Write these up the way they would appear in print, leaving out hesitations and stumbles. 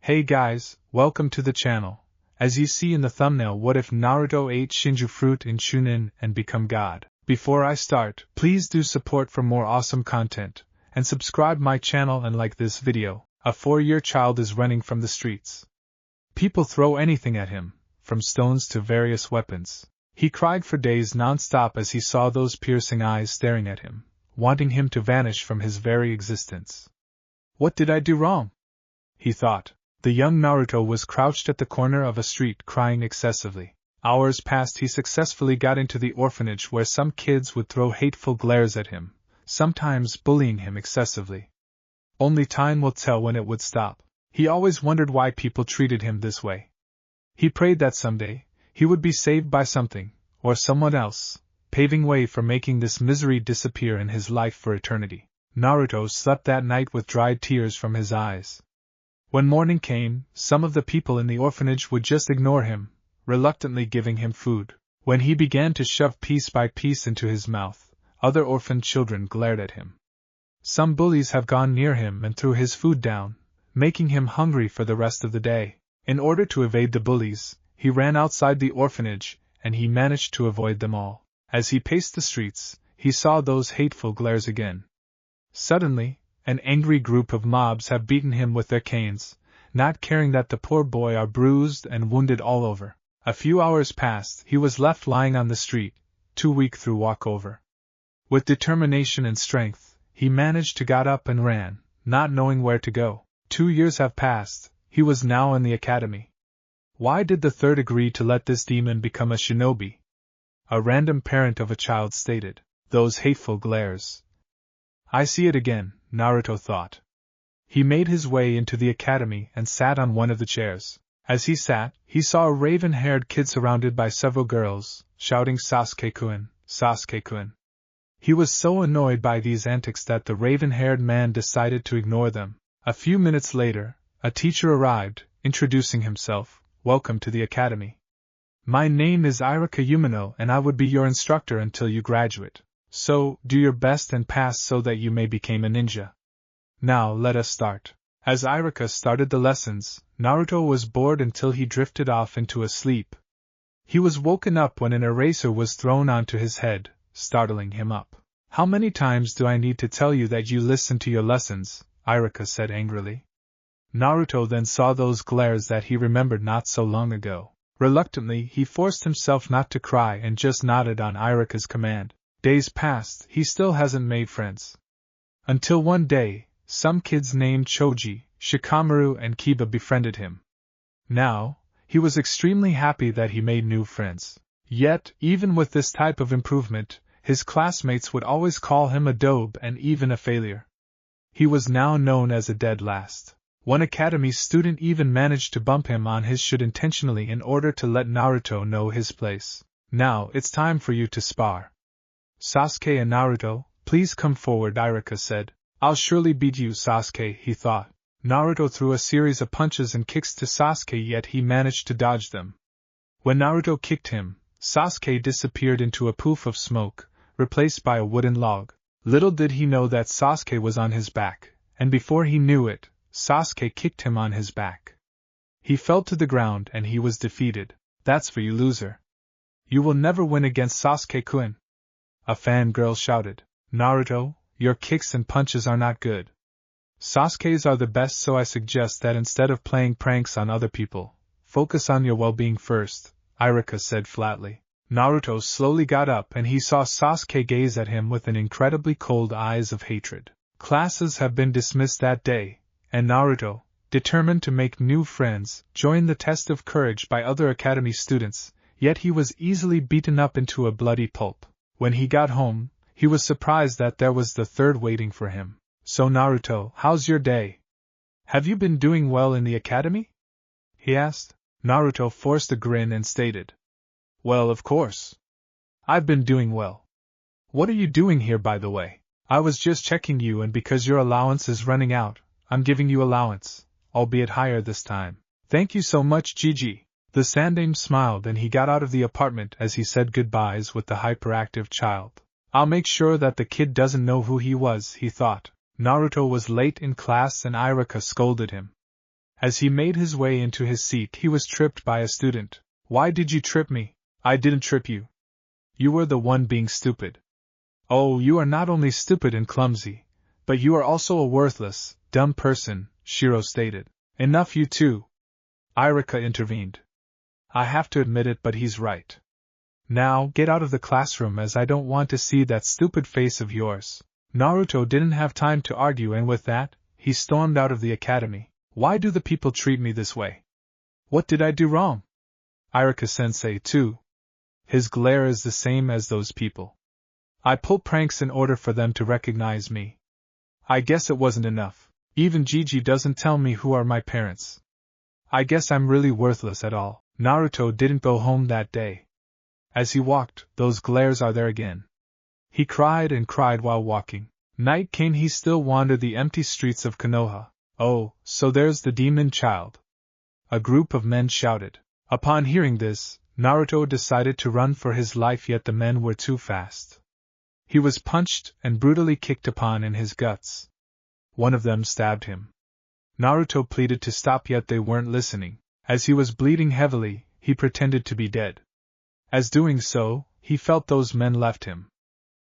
Hey guys, welcome to the channel. As you see in the thumbnail, what if Naruto ate Shinju fruit in Chunin and become God? Before I start, please do support for more awesome content, and subscribe my channel and like this video. A 4-year child is running from the streets. People throw anything at him, from stones to various weapons. He cried for days non-stop as he saw those piercing eyes staring at him, wanting him to vanish from his very existence. What did I do wrong? He thought. The young Naruto was crouched at the corner of a street crying excessively. Hours passed. He successfully got into the orphanage where some kids would throw hateful glares at him, sometimes bullying him excessively. Only time will tell when it would stop. He always wondered why people treated him this way. He prayed that someday, he would be saved by something, or someone else, paving way for making this misery disappear in his life for eternity. Naruto slept that night with dried tears from his eyes. When morning came, some of the people in the orphanage would just ignore him, reluctantly giving him food. When he began to shove piece by piece into his mouth, other orphaned children glared at him. Some bullies have gone near him and threw his food down, making him hungry for the rest of the day. In order to evade the bullies, he ran outside the orphanage, and he managed to avoid them all. As he paced the streets, he saw those hateful glares again. Suddenly, an angry group of mobs have beaten him with their canes, not caring that the poor boy are bruised and wounded all over. A few hours passed. He was left lying on the street, too weak to walk over. With determination and strength, he managed to get up and ran, not knowing where to go. 2 years have passed. He was now in the academy. Why did the third agree to let this demon become a shinobi? A random parent of a child stated. Those hateful glares. I see it again, Naruto thought. He made his way into the academy and sat on one of the chairs. As he sat, he saw a raven-haired kid surrounded by several girls, shouting Sasuke-kun, Sasuke-kun. He was so annoyed by these antics that the raven-haired man decided to ignore them. A few minutes later, a teacher arrived, introducing himself. Welcome to the academy. My name is Irika Umino and I would be your instructor until you graduate. So, do your best and pass so that you may become a ninja. Now let us start. As Irika started the lessons, Naruto was bored until he drifted off into a sleep. He was woken up when an eraser was thrown onto his head, startling him up. How many times do I need to tell you that you listen to your lessons? Irika said angrily. Naruto then saw those glares that he remembered not so long ago. Reluctantly, he forced himself not to cry and just nodded on Irika's command. Days passed. He still hasn't made friends. Until one day, some kids named Choji, Shikamaru and Kiba befriended him. Now, he was extremely happy that he made new friends. Yet, even with this type of improvement, his classmates would always call him a daube and even a failure. He was now known as a dead last. One academy student even managed to bump him on his should intentionally in order to let Naruto know his place. Now, it's time for you to spar. Sasuke and Naruto, please come forward, Irika said. I'll surely beat you, Sasuke, he thought. Naruto threw a series of punches and kicks to Sasuke, yet he managed to dodge them. When Naruto kicked him, Sasuke disappeared into a poof of smoke, replaced by a wooden log. Little did he know that Sasuke was on his back, and before he knew it, Sasuke kicked him on his back. He fell to the ground and he was defeated. That's for you, loser. You will never win against Sasuke-kun. A fangirl shouted. Naruto, your kicks and punches are not good. Sasuke's are the best, so I suggest that instead of playing pranks on other people, focus on your well-being first, Irika said flatly. Naruto slowly got up and he saw Sasuke gaze at him with an incredibly cold eyes of hatred. Classes have been dismissed that day, and Naruto, determined to make new friends, joined the test of courage by other academy students, yet he was easily beaten up into a bloody pulp. When he got home, he was surprised that there was the third waiting for him. So Naruto, how's your day? Have you been doing well in the academy? He asked. Naruto forced a grin and stated. Well, of course. I've been doing well. What are you doing here, by the way? I was just checking you, and because your allowance is running out, I'm giving you allowance, albeit higher this time. Thank you so much, Gigi. The Sandaime smiled and he got out of the apartment as he said goodbyes with the hyperactive child. I'll make sure that the kid doesn't know who he was, he thought. Naruto was late in class and Irika scolded him. As he made his way into his seat, he was tripped by a student. "Why did you trip me?" "I didn't trip you. You were the one being stupid." "Oh, you are not only stupid and clumsy, but you are also a worthless, dumb person," Shiro stated. "Enough, you two," Irika intervened. "I have to admit it, but he's right. Now, get out of the classroom, as I don't want to see that stupid face of yours." Naruto didn't have time to argue, and with that, he stormed out of the academy. "Why do the people treat me this way? What did I do wrong?" Irika-sensei, too. His glare is the same as those people. "I pull pranks in order for them to recognize me. I guess it wasn't enough. Even Gigi doesn't tell me who are my parents. I guess I'm really worthless at all." Naruto didn't go home that day. As he walked, those glares are there again. He cried and cried while walking. Night came, he still wandered the empty streets of Konoha. "Oh, so there's the demon child," a group of men shouted. Upon hearing this, Naruto decided to run for his life, yet the men were too fast. He was punched and brutally kicked upon in his guts. One of them stabbed him. Naruto pleaded to stop, yet they weren't listening. As he was bleeding heavily, he pretended to be dead. As doing so, he felt those men left him.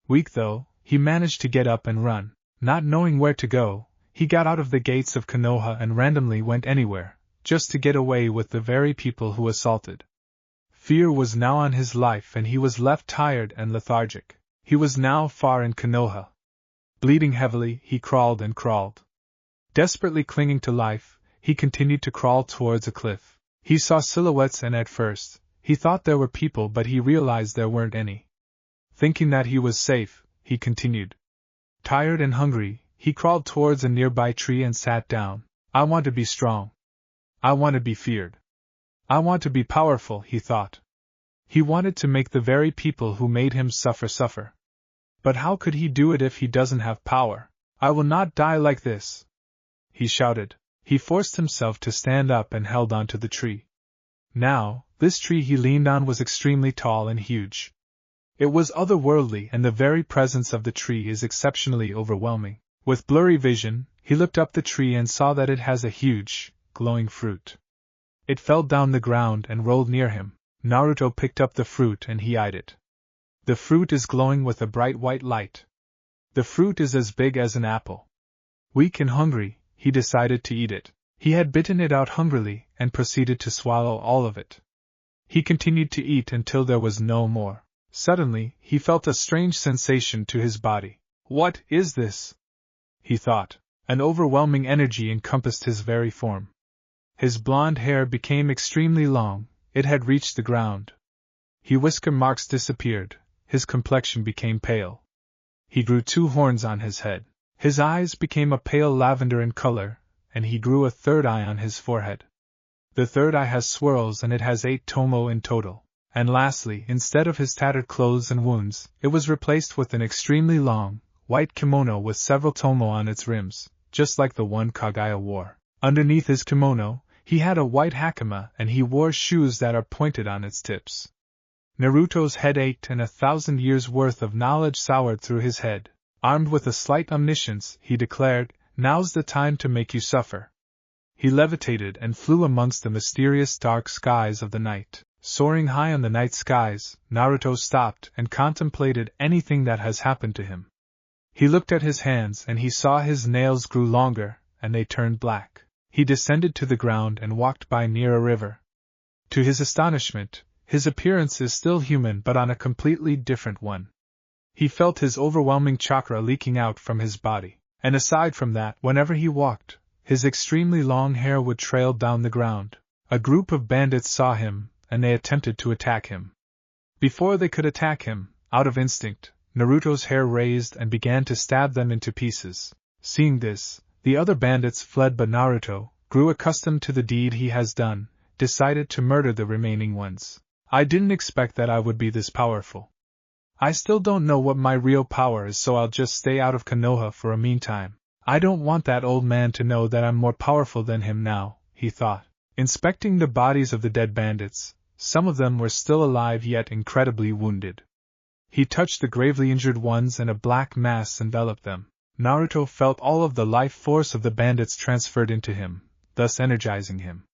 Weak though, he managed to get up and run. Not knowing where to go, he got out of the gates of Konoha and randomly went anywhere, just to get away with the very people who assaulted. Fear was now on his life, and he was left tired and lethargic. He was now far in Konoha. Bleeding heavily, he crawled and crawled. Desperately clinging to life, he continued to crawl towards a cliff. He saw silhouettes, and at first, he thought there were people, but he realized there weren't any. Thinking that he was safe, he continued. Tired and hungry, he crawled towards a nearby tree and sat down. "I want to be strong. I want to be feared. I want to be powerful," he thought. He wanted to make the very people who made him suffer. But how could he do it if he doesn't have power? "I will not die like this," he shouted. He forced himself to stand up and held on to the tree. Now, this tree he leaned on was extremely tall and huge. It was otherworldly, and the very presence of the tree is exceptionally overwhelming. With blurry vision, he looked up the tree and saw that it has a huge, glowing fruit. It fell down the ground and rolled near him. Naruto picked up the fruit and he eyed it. The fruit is glowing with a bright white light. The fruit is as big as an apple. Weak and hungry, he decided to eat it. He had bitten it out hungrily and proceeded to swallow all of it. He continued to eat until there was no more. Suddenly, he felt a strange sensation to his body. "What is this?" he thought. An overwhelming energy encompassed his very form. His blonde hair became extremely long, it had reached the ground. His whisker marks disappeared, his complexion became pale. He grew 2 horns on his head. His eyes became a pale lavender in color, and he grew a 3rd eye on his forehead. The 3rd eye has swirls, and it has 8 tomo in total. And lastly, instead of his tattered clothes and wounds, it was replaced with an extremely long, white kimono with several tomo on its rims, just like the one Kaguya wore. Underneath his kimono, he had a white hakama, and he wore shoes that are pointed on its tips. Naruto's head ached, and 1,000 years' worth of knowledge soured through his head. Armed with a slight omniscience, he declared, "Now's the time to make you suffer." He levitated and flew amongst the mysterious dark skies of the night. Soaring high on the night skies, Naruto stopped and contemplated anything that has happened to him. He looked at his hands and he saw his nails grew longer, and they turned black. He descended to the ground and walked by near a river. To his astonishment, his appearance is still human but on a completely different one. He felt his overwhelming chakra leaking out from his body, and aside from that, whenever he walked, his extremely long hair would trail down the ground. A group of bandits saw him, and they attempted to attack him. Before they could attack him, out of instinct, Naruto's hair raised and began to stab them into pieces. Seeing this, the other bandits fled, but Naruto, grew accustomed to the deed he has done, decided to murder the remaining ones. "I didn't expect that I would be this powerful. I still don't know what my real power is, so I'll just stay out of Konoha for a meantime. I don't want that old man to know that I'm more powerful than him now," he thought. Inspecting the bodies of the dead bandits, some of them were still alive yet incredibly wounded. He touched the gravely injured ones and a black mass enveloped them. Naruto felt all of the life force of the bandits transferred into him. thus energizing him.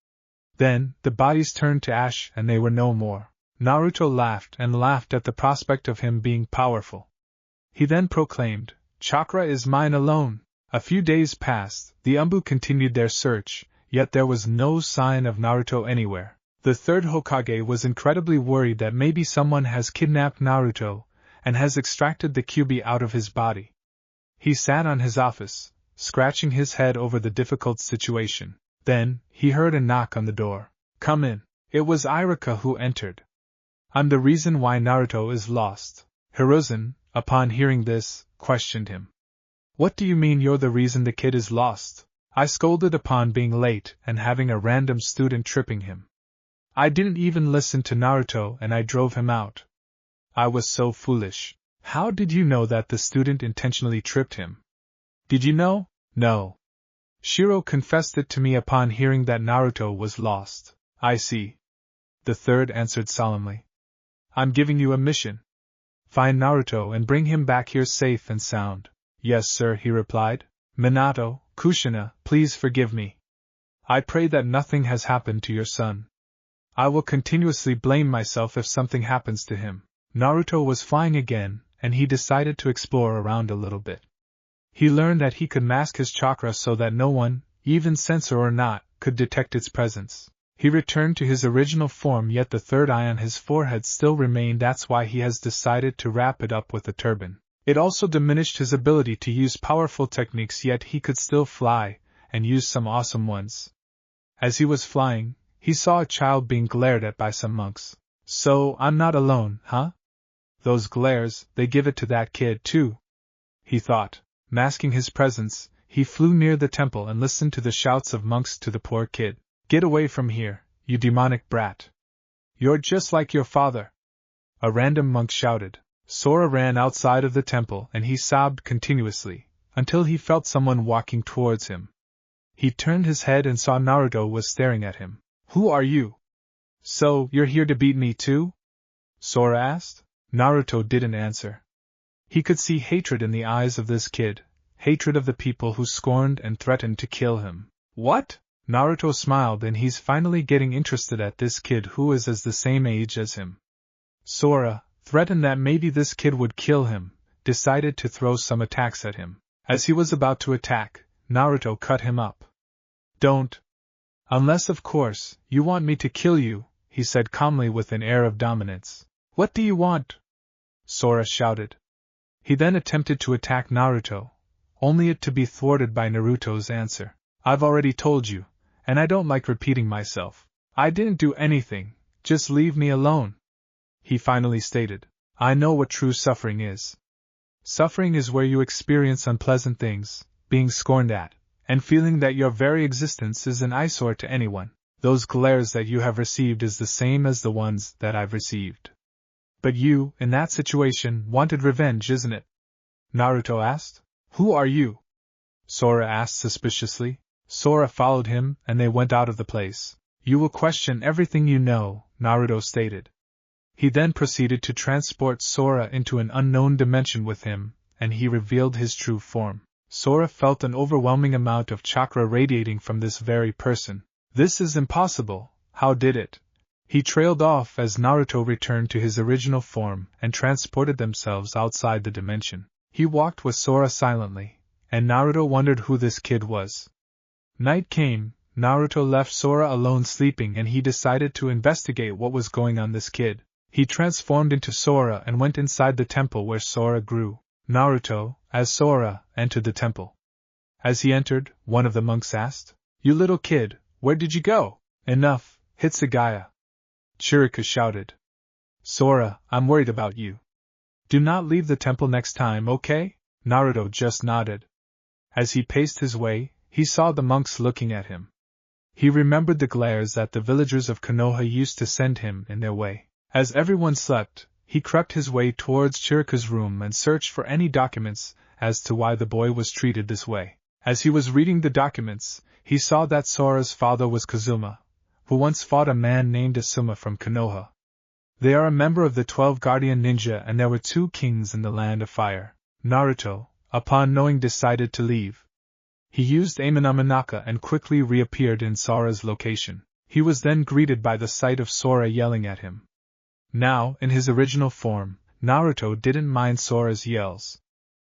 Then, the bodies turned to ash and they were no more. Naruto laughed and laughed at the prospect of him being powerful. He then proclaimed, "Chakra is mine alone." A few days passed, the Umbu continued their search, yet there was no sign of Naruto anywhere. The third Hokage was incredibly worried that maybe someone has kidnapped Naruto and has extracted the Kyuubi out of his body. He sat on his office, scratching his head over the difficult situation. Then, he heard a knock on the door. "Come in." It was Iruka who entered. "I'm the reason why Naruto is lost." Hiruzen, upon hearing this, questioned him. "What do you mean you're the reason the kid is lost?" "I scolded upon being late and having a random student tripping him. I didn't even listen to Naruto and I drove him out. I was so foolish." "How did you know that the student intentionally tripped him?" "Did you know?" "No. Shiro confessed it to me upon hearing that Naruto was lost." "I see." The third answered solemnly. "I'm giving you a mission. Find Naruto and bring him back here safe and sound." "Yes, sir," he replied. "Minato, Kushina, please forgive me. I pray that nothing has happened to your son. I will continuously blame myself if something happens to him." Naruto was flying again, and he decided to explore around a little bit. He learned that he could mask his chakra so that no one, even censor or not, could detect its presence. He returned to his original form, yet the third eye on his forehead still remained. That's why he has decided to wrap it up with a turban. It also diminished his ability to use powerful techniques, yet he could still fly, and use some awesome ones. As he was flying, he saw a child being glared at by some monks. "So, I'm not alone, huh? Those glares, they give it to that kid too," he thought. Masking his presence, he flew near the temple and listened to the shouts of monks to the poor kid. "Get away from here, you demonic brat. You're just like your father," a random monk shouted. Sora ran outside of the temple and he sobbed continuously, until he felt someone walking towards him. He turned his head and saw Naruto was staring at him. "Who are you?" "So, you're here to beat me too?" Sora asked. Naruto didn't answer. He could see hatred in the eyes of this kid, hatred of the people who scorned and threatened to kill him. "What?" Naruto smiled, and he's finally getting interested at this kid who is as the same age as him. Sora, threatened that maybe this kid would kill him, decided to throw some attacks at him. As he was about to attack, Naruto cut him up. "Don't. Unless, of course, you want me to kill you," he said calmly with an air of dominance. "What do you want?" Sora shouted. He then attempted to attack Naruto, only it to be thwarted by Naruto's answer. "I've already told you, and I don't like repeating myself. I didn't do anything, just leave me alone," he finally stated. "I know what true suffering is. Suffering is where you experience unpleasant things, being scorned at, and feeling that your very existence is an eyesore to anyone. Those glares that you have received is the same as the ones that I've received. But you, in that situation, wanted revenge, isn't it?" Naruto asked. "Who are you?" Sora asked suspiciously. Sora followed him, and they went out of the place. "You will question everything you know," Naruto stated. He then proceeded to transport Sora into an unknown dimension with him, and he revealed his true form. Sora felt an overwhelming amount of chakra radiating from this very person. "This is impossible, how did it?" He trailed off as Naruto returned to his original form and transported themselves outside the dimension. He walked with Sora silently, and Naruto wondered who this kid was. Night came, Naruto left Sora alone sleeping, and he decided to investigate what was going on this kid. He transformed into Sora and went inside the temple where Sora grew. Naruto, as Sora, entered the temple. As he entered, one of the monks asked, "You little kid, where did you go?" "Enough, Hitsugaya," Chirika shouted. "Sora, I'm worried about you. Do not leave the temple next time, okay?" Naruto just nodded. As he paced his way, he saw the monks looking at him. He remembered the glares that the villagers of Konoha used to send him in their way. As everyone slept, he crept his way towards Chirika's room and searched for any documents as to why the boy was treated this way. As he was reading the documents, he saw that Sora's father was Kazuma, who once fought a man named Asuma from Konoha. They are a member of the 12 Guardian Ninja, and there were 2 kings in the Land of Fire. Naruto, upon knowing, decided to leave. He used Amanamanaka and quickly reappeared in Sora's location. He was then greeted by the sight of Sora yelling at him. Now, in his original form, Naruto didn't mind Sora's yells.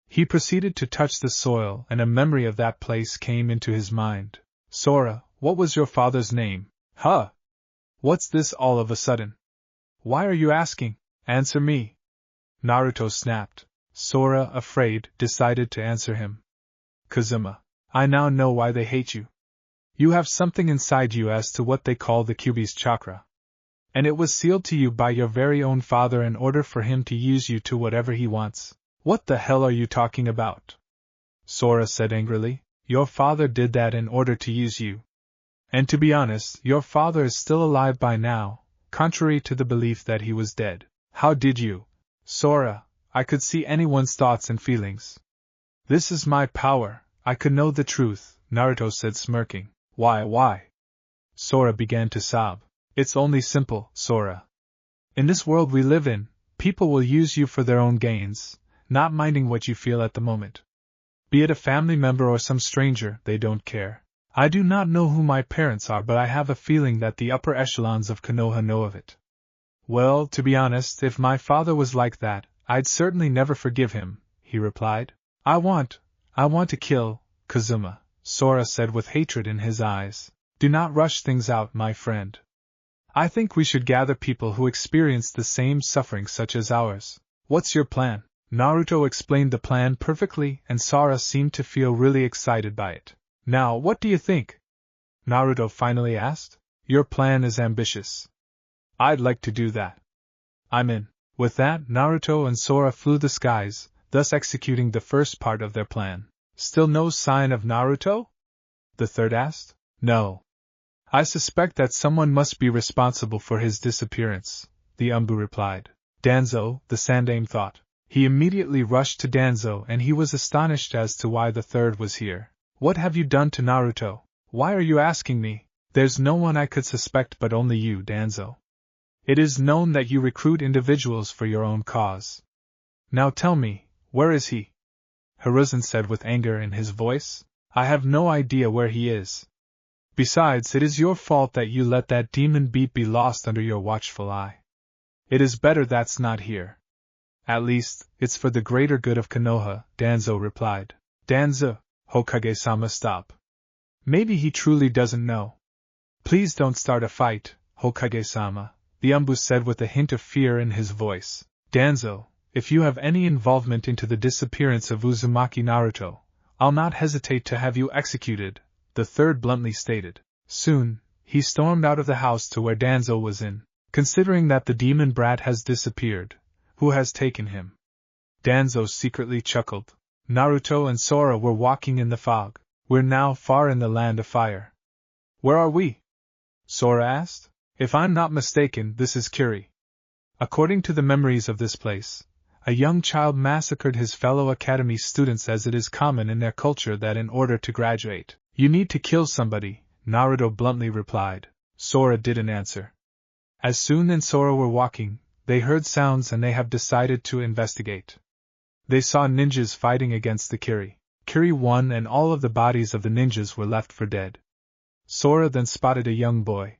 He proceeded to touch the soil, and a memory of that place came into his mind. Sora, what was your father's name? Huh? What's this all of a sudden? Why are you asking? Answer me. Naruto snapped. Sora, afraid, decided to answer him. Kazuma, I now know why they hate you. You have something inside you as to what they call the Kyuubi's chakra. And it was sealed to you by your very own father in order for him to use you to whatever he wants. What the hell are you talking about? Sora said angrily. Your father did that in order to use you. And to be honest, your father is still alive by now, contrary to the belief that he was dead. How did you? Sora, I could see anyone's thoughts and feelings. This is my power, I could know the truth, Naruto said smirking. Why? Sora began to sob. It's only simple, Sora. In this world we live in, people will use you for their own gains, not minding what you feel at the moment. Be it a family member or some stranger, they don't care. I do not know who my parents are, but I have a feeling that the upper echelons of Konoha know of it. Well, to be honest, if my father was like that, I'd certainly never forgive him, he replied. I want to kill Kazuma, Sora said with hatred in his eyes. Do not rush things out, my friend. I think we should gather people who experience the same suffering such as ours. What's your plan? Naruto explained the plan perfectly, and Sora seemed to feel really excited by it. Now, what do you think? Naruto finally asked. Your plan is ambitious. I'd like to do that. I'm in. With that, Naruto and Sora flew the skies, thus executing the first part of their plan. Still no sign of Naruto? The third asked. No. I suspect that someone must be responsible for his disappearance, the Umbu replied. Danzo, the Sandaime thought. He immediately rushed to Danzo and he was astonished as to why the third was here. What have you done to Naruto? Why are you asking me? There's no one I could suspect but only you, Danzo. It is known that you recruit individuals for your own cause. Now tell me, where is he? Hiruzen said with anger in his voice. I have no idea where he is. Besides, it is your fault that you let that demon beat be lost under your watchful eye. It is better that's not here. At least, it's for the greater good of Konoha, Danzo replied. Danzo, Hokage-sama, stop. Maybe he truly doesn't know. Please don't start a fight, Hokage-sama, the Umbu said with a hint of fear in his voice. Danzo, if you have any involvement into the disappearance of Uzumaki Naruto, I'll not hesitate to have you executed, the third bluntly stated. Soon, he stormed out of the house to where Danzo was in. Considering that the demon brat has disappeared, who has taken him? Danzo secretly chuckled. Naruto and Sora were walking in the fog. We're now far in the land of fire. Where are we? Sora asked. If I'm not mistaken, this is Kiri. According to the memories of this place, a young child massacred his fellow academy students, as it is common in their culture that in order to graduate, you need to kill somebody, Naruto bluntly replied. Sora didn't answer. As Sun and Sora were walking, they heard sounds and they have decided to investigate. They saw ninjas fighting against the Kiri. Kiri won and all of the bodies of the ninjas were left for dead. Sora then spotted a young boy.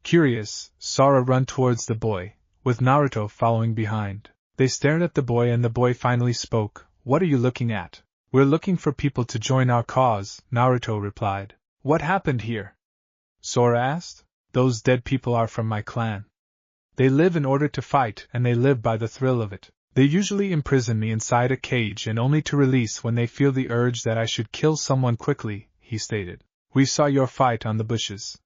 Curious, Sora ran towards the boy, with Naruto following behind. They stared at the boy and the boy finally spoke. What are you looking at? We're looking for people to join our cause, Naruto replied. What happened here? Sora asked. Those dead people are from my clan. They live in order to fight and they live by the thrill of it. They usually imprison me inside a cage and only to release when they feel the urge that I should kill someone quickly, he stated. We saw your fight on the bushes.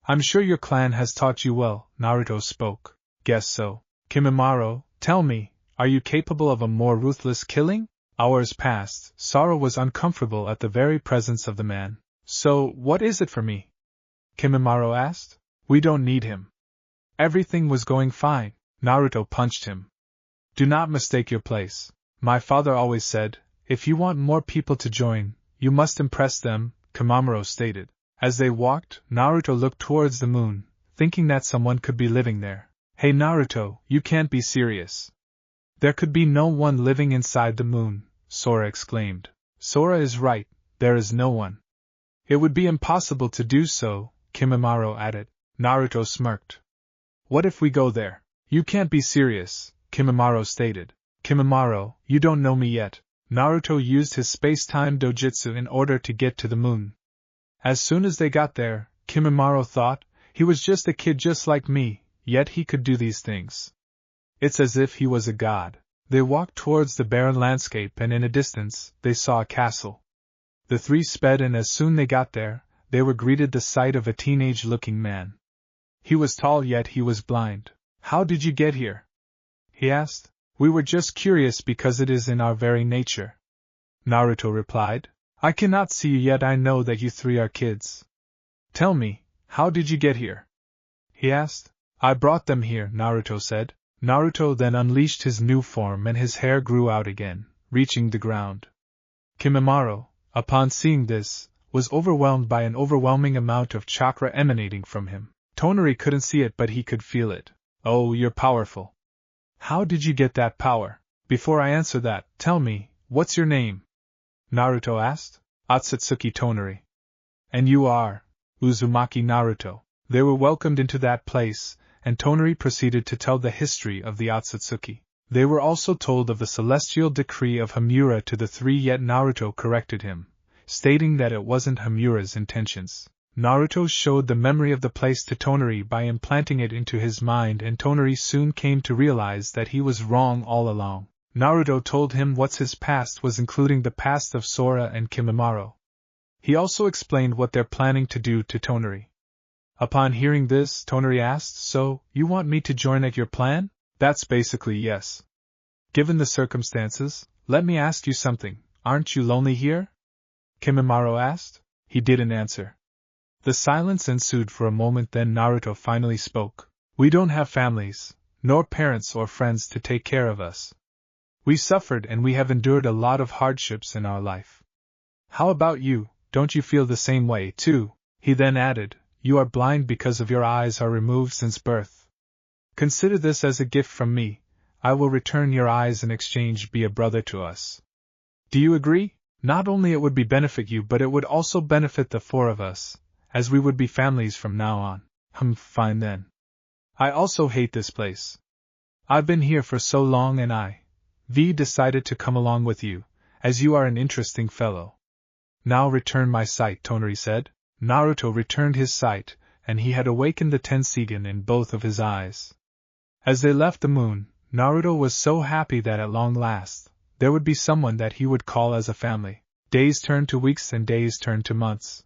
I'm sure your clan has taught you well, Naruto spoke. Guess so. Kimimaro, tell me, are you capable of a more ruthless killing? Hours passed. Sora was uncomfortable at the very presence of the man. So, what is it for me? Kimimaro asked. We don't need him. Everything was going fine. Naruto punched him. Do not mistake your place. My father always said, if you want more people to join, you must impress them, Kimimaro stated. As they walked, Naruto looked towards the moon, thinking that someone could be living there. Hey Naruto, you can't be serious. There could be no one living inside the moon, Sora exclaimed. Sora is right, There is no one. It would be impossible to do so, Kimimaro added. Naruto smirked. What if we go there? You can't be serious, Kimimaro stated. Kimimaro, you don't know me yet. Naruto used his space-time dojutsu in order to get to the moon. As soon as they got there, Kimimaro thought, he was just a kid just like me, yet he could do these things. It's as if he was a god. They walked towards the barren landscape and in a distance, they saw a castle. The three sped and as soon they got there, they were greeted the sight of a teenage-looking man. He was tall yet he was blind. How did you get here? He asked. We were just curious because it is in our very nature. Naruto replied. I cannot see you yet I know that you three are kids. Tell me, how did you get here? He asked. I brought them here, Naruto said. Naruto then unleashed his new form and his hair grew out again, reaching the ground. Kimimaro, upon seeing this, was overwhelmed by an overwhelming amount of chakra emanating from him. Tonari couldn't see it but he could feel it. Oh, you're powerful. How did you get that power? Before I answer that, tell me, what's your name? Naruto asked. Otsutsuki Tonari. And you are? Uzumaki Naruto. They were welcomed into that place, and Tonari proceeded to tell the history of the Otsutsuki. They were also told of the celestial decree of Hamura to the three, yet Naruto corrected him, stating that it wasn't Hamura's intentions. Naruto showed the memory of the place to Tonari by implanting it into his mind, and Tonari soon came to realize that he was wrong all along. Naruto told him what's his past was, including the past of Sora and Kimimaro. He also explained what they're planning to do to Tonari. Upon hearing this, Tonari asked, So, you want me to join at your plan? That's basically yes. Given the circumstances, let me ask you something, aren't you lonely here? Kimimaro asked. He didn't answer. The silence ensued for a moment, then Naruto finally spoke. We don't have families, nor parents or friends to take care of us. We suffered and we have endured a lot of hardships in our life. How about you, don't you feel the same way too? He then added, You are blind because of your eyes are removed since birth. Consider this as a gift from me, I will return your eyes in exchange, be a brother to us. Do you agree? Not only it would benefit you but it would also benefit the four of us, as we would be families from now on. Fine then. I also hate this place. I've been here for so long and I decided to come along with you, as you are an interesting fellow. Now return my sight, Tonari said. Naruto returned his sight, and he had awakened the Tensegan in both of his eyes. As they left the moon, Naruto was so happy that at long last, there would be someone that he would call as a family. Days turned to weeks and days turned to months.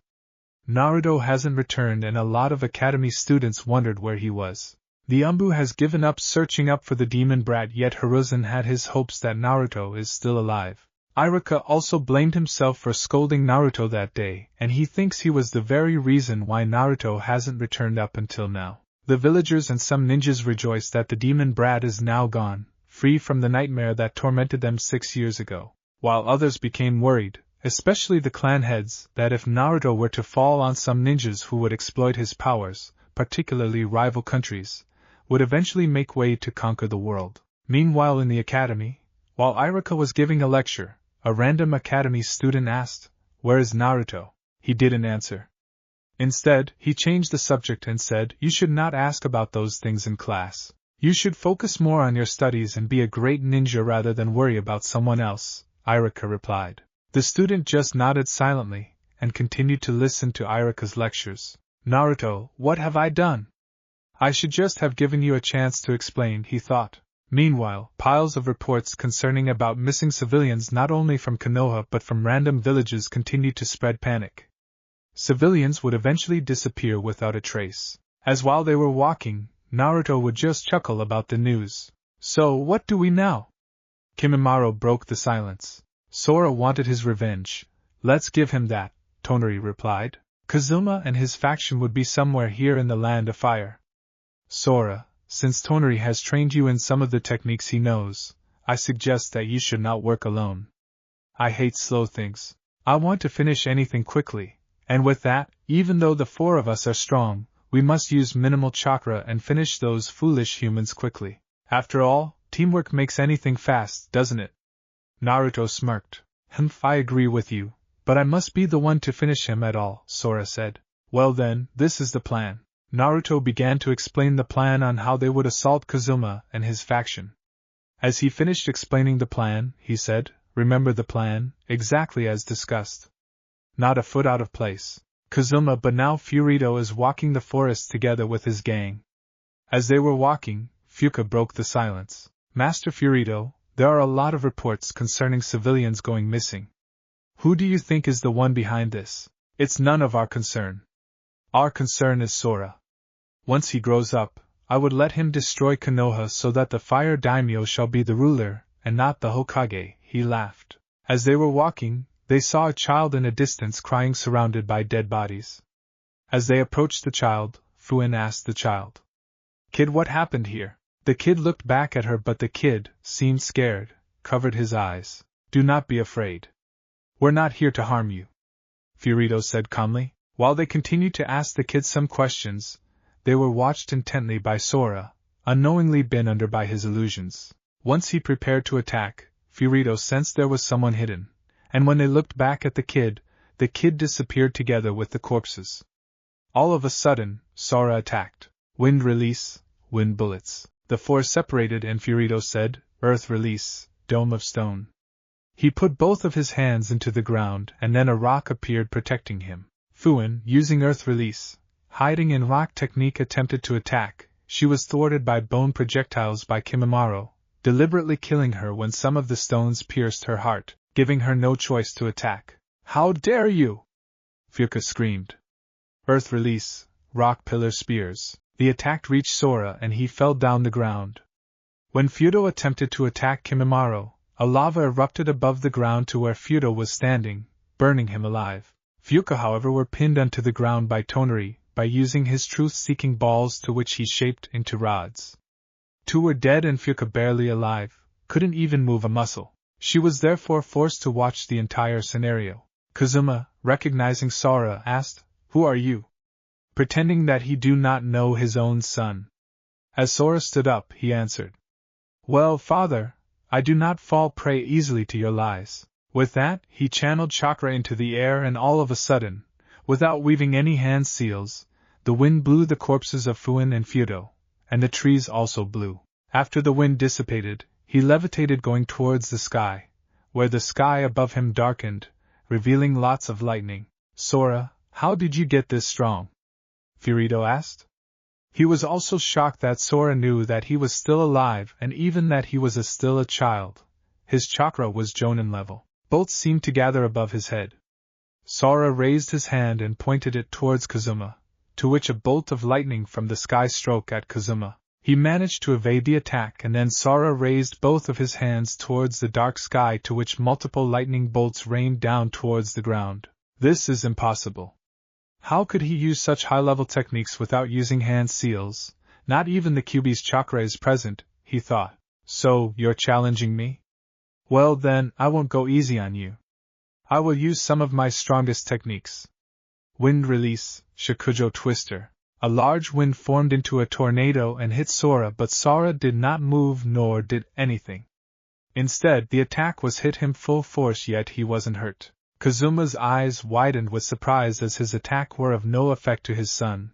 Naruto hasn't returned and a lot of academy students wondered where he was. The Umbu has given up searching up for the demon brat, yet Hiruzen had his hopes that Naruto is still alive. Iruka also blamed himself for scolding Naruto that day, and he thinks he was the very reason why Naruto hasn't returned up until now. The villagers and some ninjas rejoice that the demon brat is now gone, free from the nightmare that tormented them 6 years ago, while others became worried, especially the clan heads, that if Naruto were to fall on some ninjas who would exploit his powers, particularly rival countries, would eventually make way to conquer the world. Meanwhile in the academy, while Iruka was giving a lecture, a random academy student asked, Where is Naruto? He didn't answer. Instead, he changed the subject and said, You should not ask about those things in class. You should focus more on your studies and be a great ninja rather than worry about someone else, Iruka replied. The student just nodded silently, and continued to listen to Iruka's lectures. Naruto, what have I done? I should just have given you a chance to explain, he thought. Meanwhile, piles of reports concerning about missing civilians not only from Konoha but from random villages continued to spread panic. Civilians would eventually disappear without a trace. As while they were walking, Naruto would just chuckle about the news. So, what do we now? Kimimaro broke the silence. Sora wanted his revenge. Let's give him that, Tonari replied. Kazuma and his faction would be somewhere here in the land of fire. Sora, since Tonari has trained you in some of the techniques he knows, I suggest that you should not work alone. I hate slow things. I want to finish anything quickly, and with that, even though the four of us are strong, we must use minimal chakra and finish those foolish humans quickly. After all, teamwork makes anything fast, doesn't it? Naruto smirked. I agree with you, But I must be the one to finish him at all, Sora said. Well then, this is the plan. Naruto began to explain the plan on how they would assault Kazuma and his faction. As he finished explaining the plan, he said, remember the plan, exactly as discussed. Not a foot out of place. Kazuma, but now Furito is walking the forest together with his gang. As they were walking, Fuka broke the silence. Master Furito, there are a lot of reports concerning civilians going missing. Who do you think is the one behind this? It's none of our concern. Our concern is Sora. Once he grows up, I would let him destroy Konoha so that the Fire Daimyo shall be the ruler, and not the Hokage, he laughed. As they were walking, they saw a child in a distance crying surrounded by dead bodies. As they approached the child, Fuin asked the child, Kid, what happened here? The kid looked back at her, but the kid seemed scared, covered his eyes. Do not be afraid. We're not here to harm you, Furito said calmly. While they continued to ask the kid some questions, they were watched intently by Sora, unknowingly been under by his illusions. Once he prepared to attack, Furito sensed there was someone hidden, and when they looked back at the kid disappeared together with the corpses. All of a sudden, Sora attacked. Wind release, wind bullets. The four separated and Furito said, Earth release, dome of stone. He put both of his hands into the ground and then a rock appeared protecting him. Fuin, using earth release, hiding in rock technique, attempted to attack. She was thwarted by bone projectiles by Kimimaro, deliberately killing her when some of the stones pierced her heart, giving her no choice to attack. How dare you! Fuka screamed. Earth release, rock pillar spears. The attack reached Sora and he fell down the ground. When Fudo attempted to attack Kimimaro, a lava erupted above the ground to where Fudo was standing, burning him alive. Fuka, however, were pinned onto the ground by Tonari, by using his truth-seeking balls to which he shaped into rods. Two were dead and Fuka barely alive, couldn't even move a muscle. She was therefore forced to watch the entire scenario. Kazuma, recognizing Sora, asked, Who are you? Pretending that he do not know his own son. As Sora stood up, he answered, Well, father, I do not fall prey easily to your lies. With that, he channeled chakra into the air and all of a sudden, without weaving any hand seals, the wind blew the corpses of Fuin and Fudo, and the trees also blew. After the wind dissipated, he levitated going towards the sky, where the sky above him darkened, revealing lots of lightning. Sora, how did you get this strong? Furito asked. He was also shocked that Sora knew that he was still alive and even that he was still a child. His chakra was Jonin level. Both seemed to gather above his head. Sora raised his hand and pointed it towards Kazuma, to which a bolt of lightning from the sky struck at Kazuma. He managed to evade the attack and then Sora raised both of his hands towards the dark sky to which multiple lightning bolts rained down towards the ground. This is impossible. How could he use such high-level techniques without using hand seals? Not even the Kyuubi's chakra is present, he thought. So, you're challenging me? Well then, I won't go easy on you. I will use some of my strongest techniques. Wind release, Shakujo twister. A large wind formed into a tornado and hit Sora, but Sora did not move nor did anything. Instead, the attack was hit him full force, yet he wasn't hurt. Kazuma's eyes widened with surprise as his attack were of no effect to his son.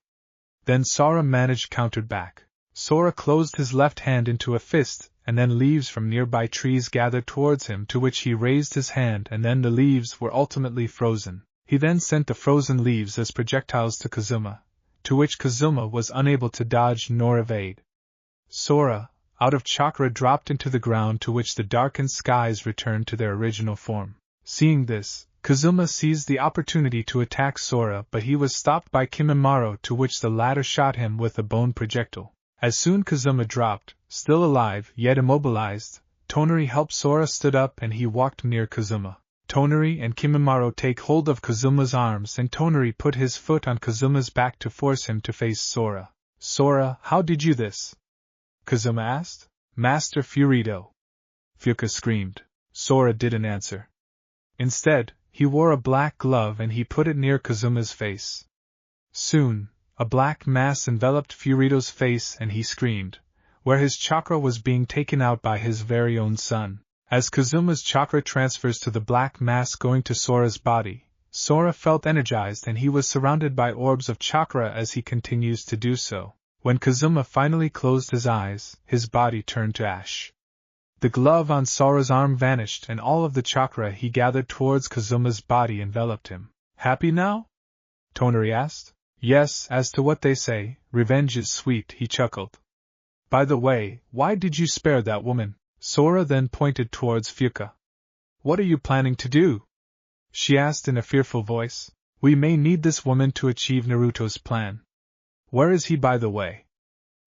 Then Sora managed countered back. Sora closed his left hand into a fist, and then leaves from nearby trees gathered towards him, to which he raised his hand, and then the leaves were ultimately frozen. He then sent the frozen leaves as projectiles to Kazuma, to which Kazuma was unable to dodge nor evade. Sora, out of chakra, dropped into the ground, to which the darkened skies returned to their original form. Seeing this, Kazuma seized the opportunity to attack Sora, but he was stopped by Kimimaro, to which the latter shot him with a bone projectile. As soon Kazuma dropped, still alive yet immobilized, Tonari helped Sora stood up and he walked near Kazuma. Tonari and Kimimaro take hold of Kazuma's arms and Tonari put his foot on Kazuma's back to force him to face Sora. Sora, how did you this? Kazuma asked. Master Furito. Fuka screamed. Sora didn't answer. Instead, he wore a black glove and he put it near Kazuma's face. Soon, a black mass enveloped Furito's face and he screamed, where his chakra was being taken out by his very own son. As Kazuma's chakra transfers to the black mass going to Sora's body, Sora felt energized and he was surrounded by orbs of chakra as he continues to do so. When Kazuma finally closed his eyes, his body turned to ash. The glove on Sora's arm vanished and all of the chakra he gathered towards Kazuma's body enveloped him. Happy now? Tonari asked. Yes, as to what they say, revenge is sweet, he chuckled. By the way, why did you spare that woman? Sora then pointed towards Fuka. What are you planning to do? She asked in a fearful voice. We may need this woman to achieve Naruto's plan. Where is he, by the way?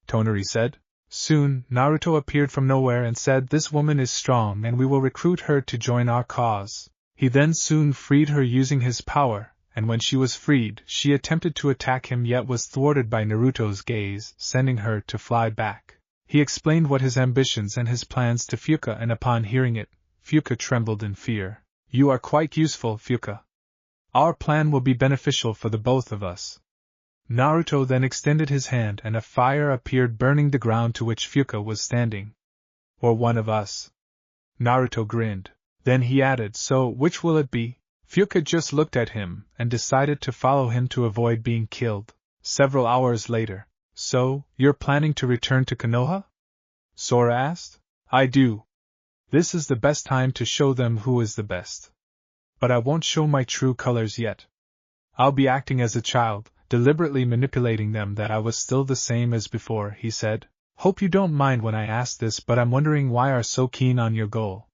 Tonari said. Soon, Naruto appeared from nowhere and said this woman is strong and we will recruit her to join our cause. He then soon freed her using his power, and when she was freed, she attempted to attack him yet was thwarted by Naruto's gaze, sending her to fly back. He explained what his ambitions and his plans to Fuka and upon hearing it, Fuka trembled in fear. You are quite useful, Fuka. Our plan will be beneficial for the both of us. Naruto then extended his hand and a fire appeared burning the ground to which Fuka was standing. Or one of us. Naruto grinned. Then he added, so which will it be? Fuka just looked at him and decided to follow him to avoid being killed. Several hours later. So, you're planning to return to Konoha? Sora asked. I do. This is the best time to show them who is the best. But I won't show my true colors yet. I'll be acting as a child, deliberately manipulating them that I was still the same as before, he said. Hope you don't mind when I ask this, but I'm wondering why are so keen on your goal?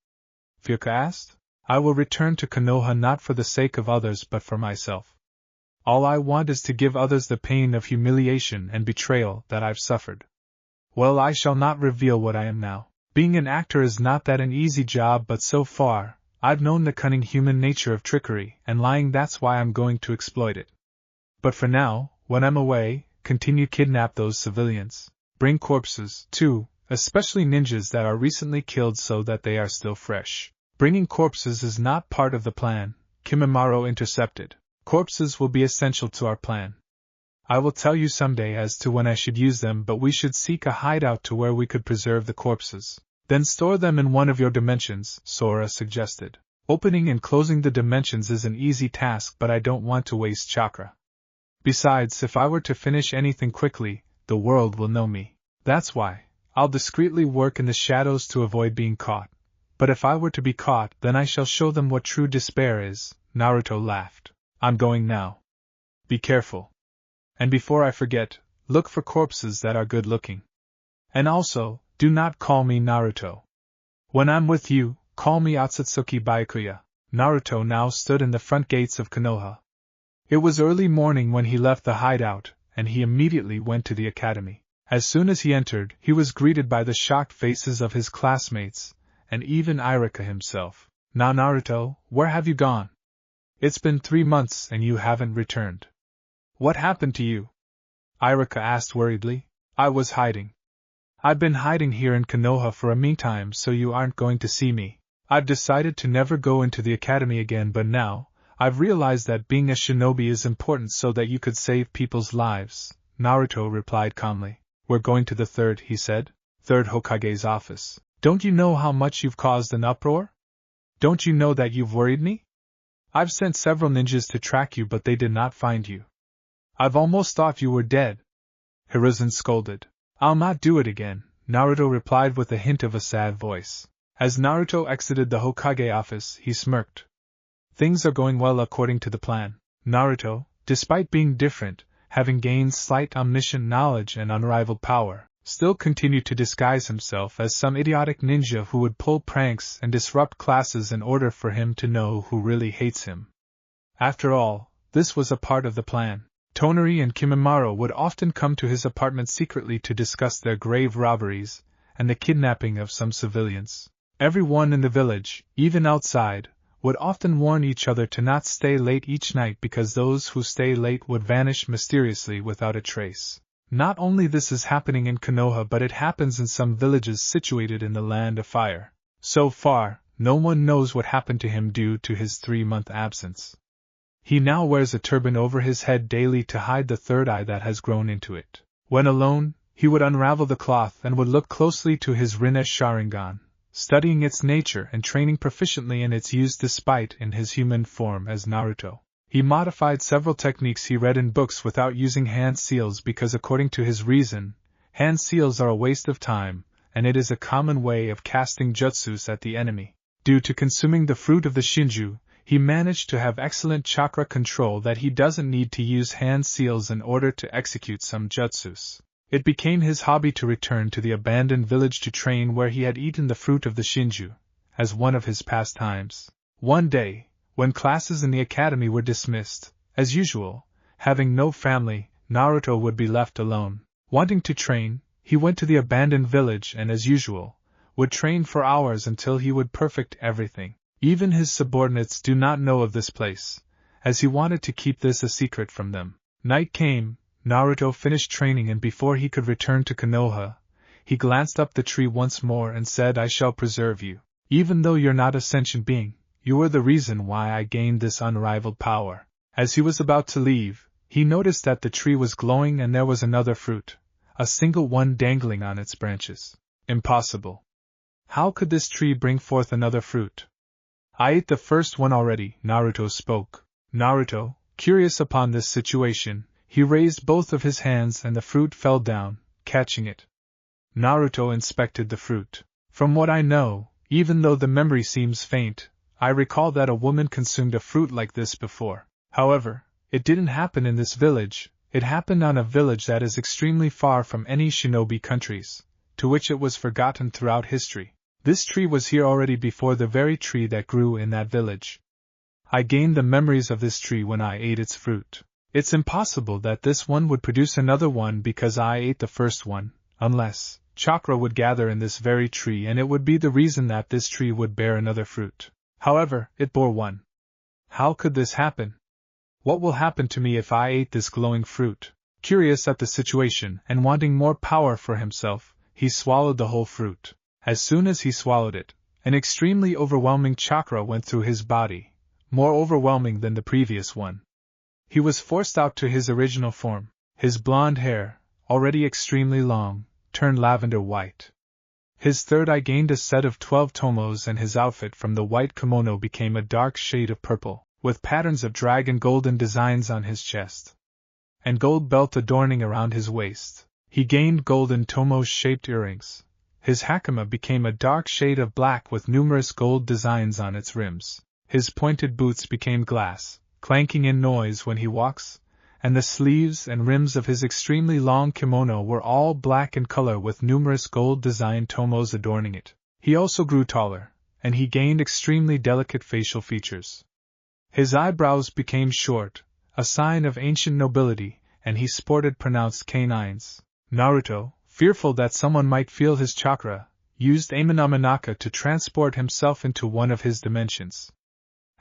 Fuka asked. I will return to Konoha not for the sake of others but for myself. All I want is to give others the pain of humiliation and betrayal that I've suffered. Well, I shall not reveal what I am now. Being an actor is not that an easy job, but so far, I've known the cunning human nature of trickery and lying, that's why I'm going to exploit it. But for now, when I'm away, continue kidnap those civilians. Bring corpses, too, especially ninjas that are recently killed so that they are still fresh. Bringing corpses is not part of the plan, Kimimaro intercepted. Corpses will be essential to our plan. I will tell you someday as to when I should use them, but we should seek a hideout to where we could preserve the corpses. Then store them in one of your dimensions, Sora suggested. Opening and closing the dimensions is an easy task, but I don't want to waste chakra. Besides, if I were to finish anything quickly, the world will know me. That's why, I'll discreetly work in the shadows to avoid being caught. But if I were to be caught, then I shall show them what true despair is. Naruto laughed. I'm going now. Be careful. And before I forget, look for corpses that are good looking. And also, do not call me Naruto. When I'm with you, call me Otsutsuki Byakuya. Naruto now stood in the front gates of Konoha. It was early morning when he left the hideout, and he immediately went to the academy. As soon as he entered, he was greeted by the shocked faces of his classmates, and even Irika himself. Now Naruto, where have you gone? It's been 3 months and you haven't returned. What happened to you? Irika asked worriedly. I was hiding. I've been hiding here in Konoha for a meantime, so you aren't going to see me. I've decided to never go into the academy again, but now, I've realized that being a shinobi is important so that you could save people's lives. Naruto replied calmly. We're going to the third, he said. Third Hokage's office. Don't you know how much you've caused an uproar? Don't you know that you've worried me? I've sent several ninjas to track you, but they did not find you. I've almost thought you were dead. Hiruzen scolded. I'll not do it again, Naruto replied with a hint of a sad voice. As Naruto exited the Hokage office, he smirked. Things are going well according to the plan. Naruto, despite being different, having gained slight omniscient knowledge and unrivaled power, still continued to disguise himself as some idiotic ninja who would pull pranks and disrupt classes in order for him to know who really hates him. After all, this was a part of the plan. Tonari and Kimimaro would often come to his apartment secretly to discuss their grave robberies and the kidnapping of some civilians. Everyone in the village, even outside, would often warn each other to not stay late each night because those who stay late would vanish mysteriously without a trace. Not only this is happening in Konoha, but it happens in some villages situated in the Land of Fire. So far, no one knows what happened to him due to his 3-month absence. He now wears a turban over his head daily to hide the third eye that has grown into it. When alone, he would unravel the cloth and would look closely to his Rinne's Sharingan, studying its nature and training proficiently in its use despite in his human form as Naruto. He modified several techniques he read in books without using hand seals because according to his reason, hand seals are a waste of time, and it is a common way of casting jutsus at the enemy. Due to consuming the fruit of the Shinju, he managed to have excellent chakra control that he doesn't need to use hand seals in order to execute some jutsus. It became his hobby to return to the abandoned village to train where he had eaten the fruit of the Shinju, as one of his pastimes. One day, when classes in the academy were dismissed, as usual, having no family, Naruto would be left alone. Wanting to train, he went to the abandoned village and as usual, would train for hours until he would perfect everything. Even his subordinates do not know of this place, as he wanted to keep this a secret from them. Night came, Naruto finished training and before he could return to Konoha, he glanced up the tree once more and said, "I shall preserve you. Even though you're not a sentient being, you were the reason why I gained this unrivaled power." As he was about to leave, he noticed that the tree was glowing and there was another fruit, a single one dangling on its branches. Impossible. How could this tree bring forth another fruit? "I ate the first one already," Naruto spoke. Naruto, curious upon this situation, he raised both of his hands and the fruit fell down, catching it. Naruto inspected the fruit. "From what I know, even though the memory seems faint, I recall that a woman consumed a fruit like this before. However, it didn't happen in this village, it happened on a village that is extremely far from any shinobi countries, to which it was forgotten throughout history. This tree was here already before the very tree that grew in that village. I gained the memories of this tree when I ate its fruit. It's impossible that this one would produce another one because I ate the first one, unless chakra would gather in this very tree and it would be the reason that this tree would bear another fruit. However, it bore one. How could this happen? What will happen to me if I ate this glowing fruit?" Curious at the situation and wanting more power for himself, he swallowed the whole fruit. As soon as he swallowed it, an extremely overwhelming chakra went through his body, more overwhelming than the previous one. He was forced out to his original form. His blonde hair, already extremely long, turned lavender white. His third eye gained a set of 12 tomos and his outfit from the white kimono became a dark shade of purple, with patterns of dragon golden designs on his chest, and gold belt adorning around his waist. He gained golden tomo-shaped earrings. His hakama became a dark shade of black with numerous gold designs on its rims. His pointed boots became glass, clanking in noise when he walks, and the sleeves and rims of his extremely long kimono were all black in color with numerous gold-designed tomos adorning it. He also grew taller, and he gained extremely delicate facial features. His eyebrows became short, a sign of ancient nobility, and he sported pronounced canines. Naruto, fearful that someone might feel his chakra, used Amanaka to transport himself into one of his dimensions.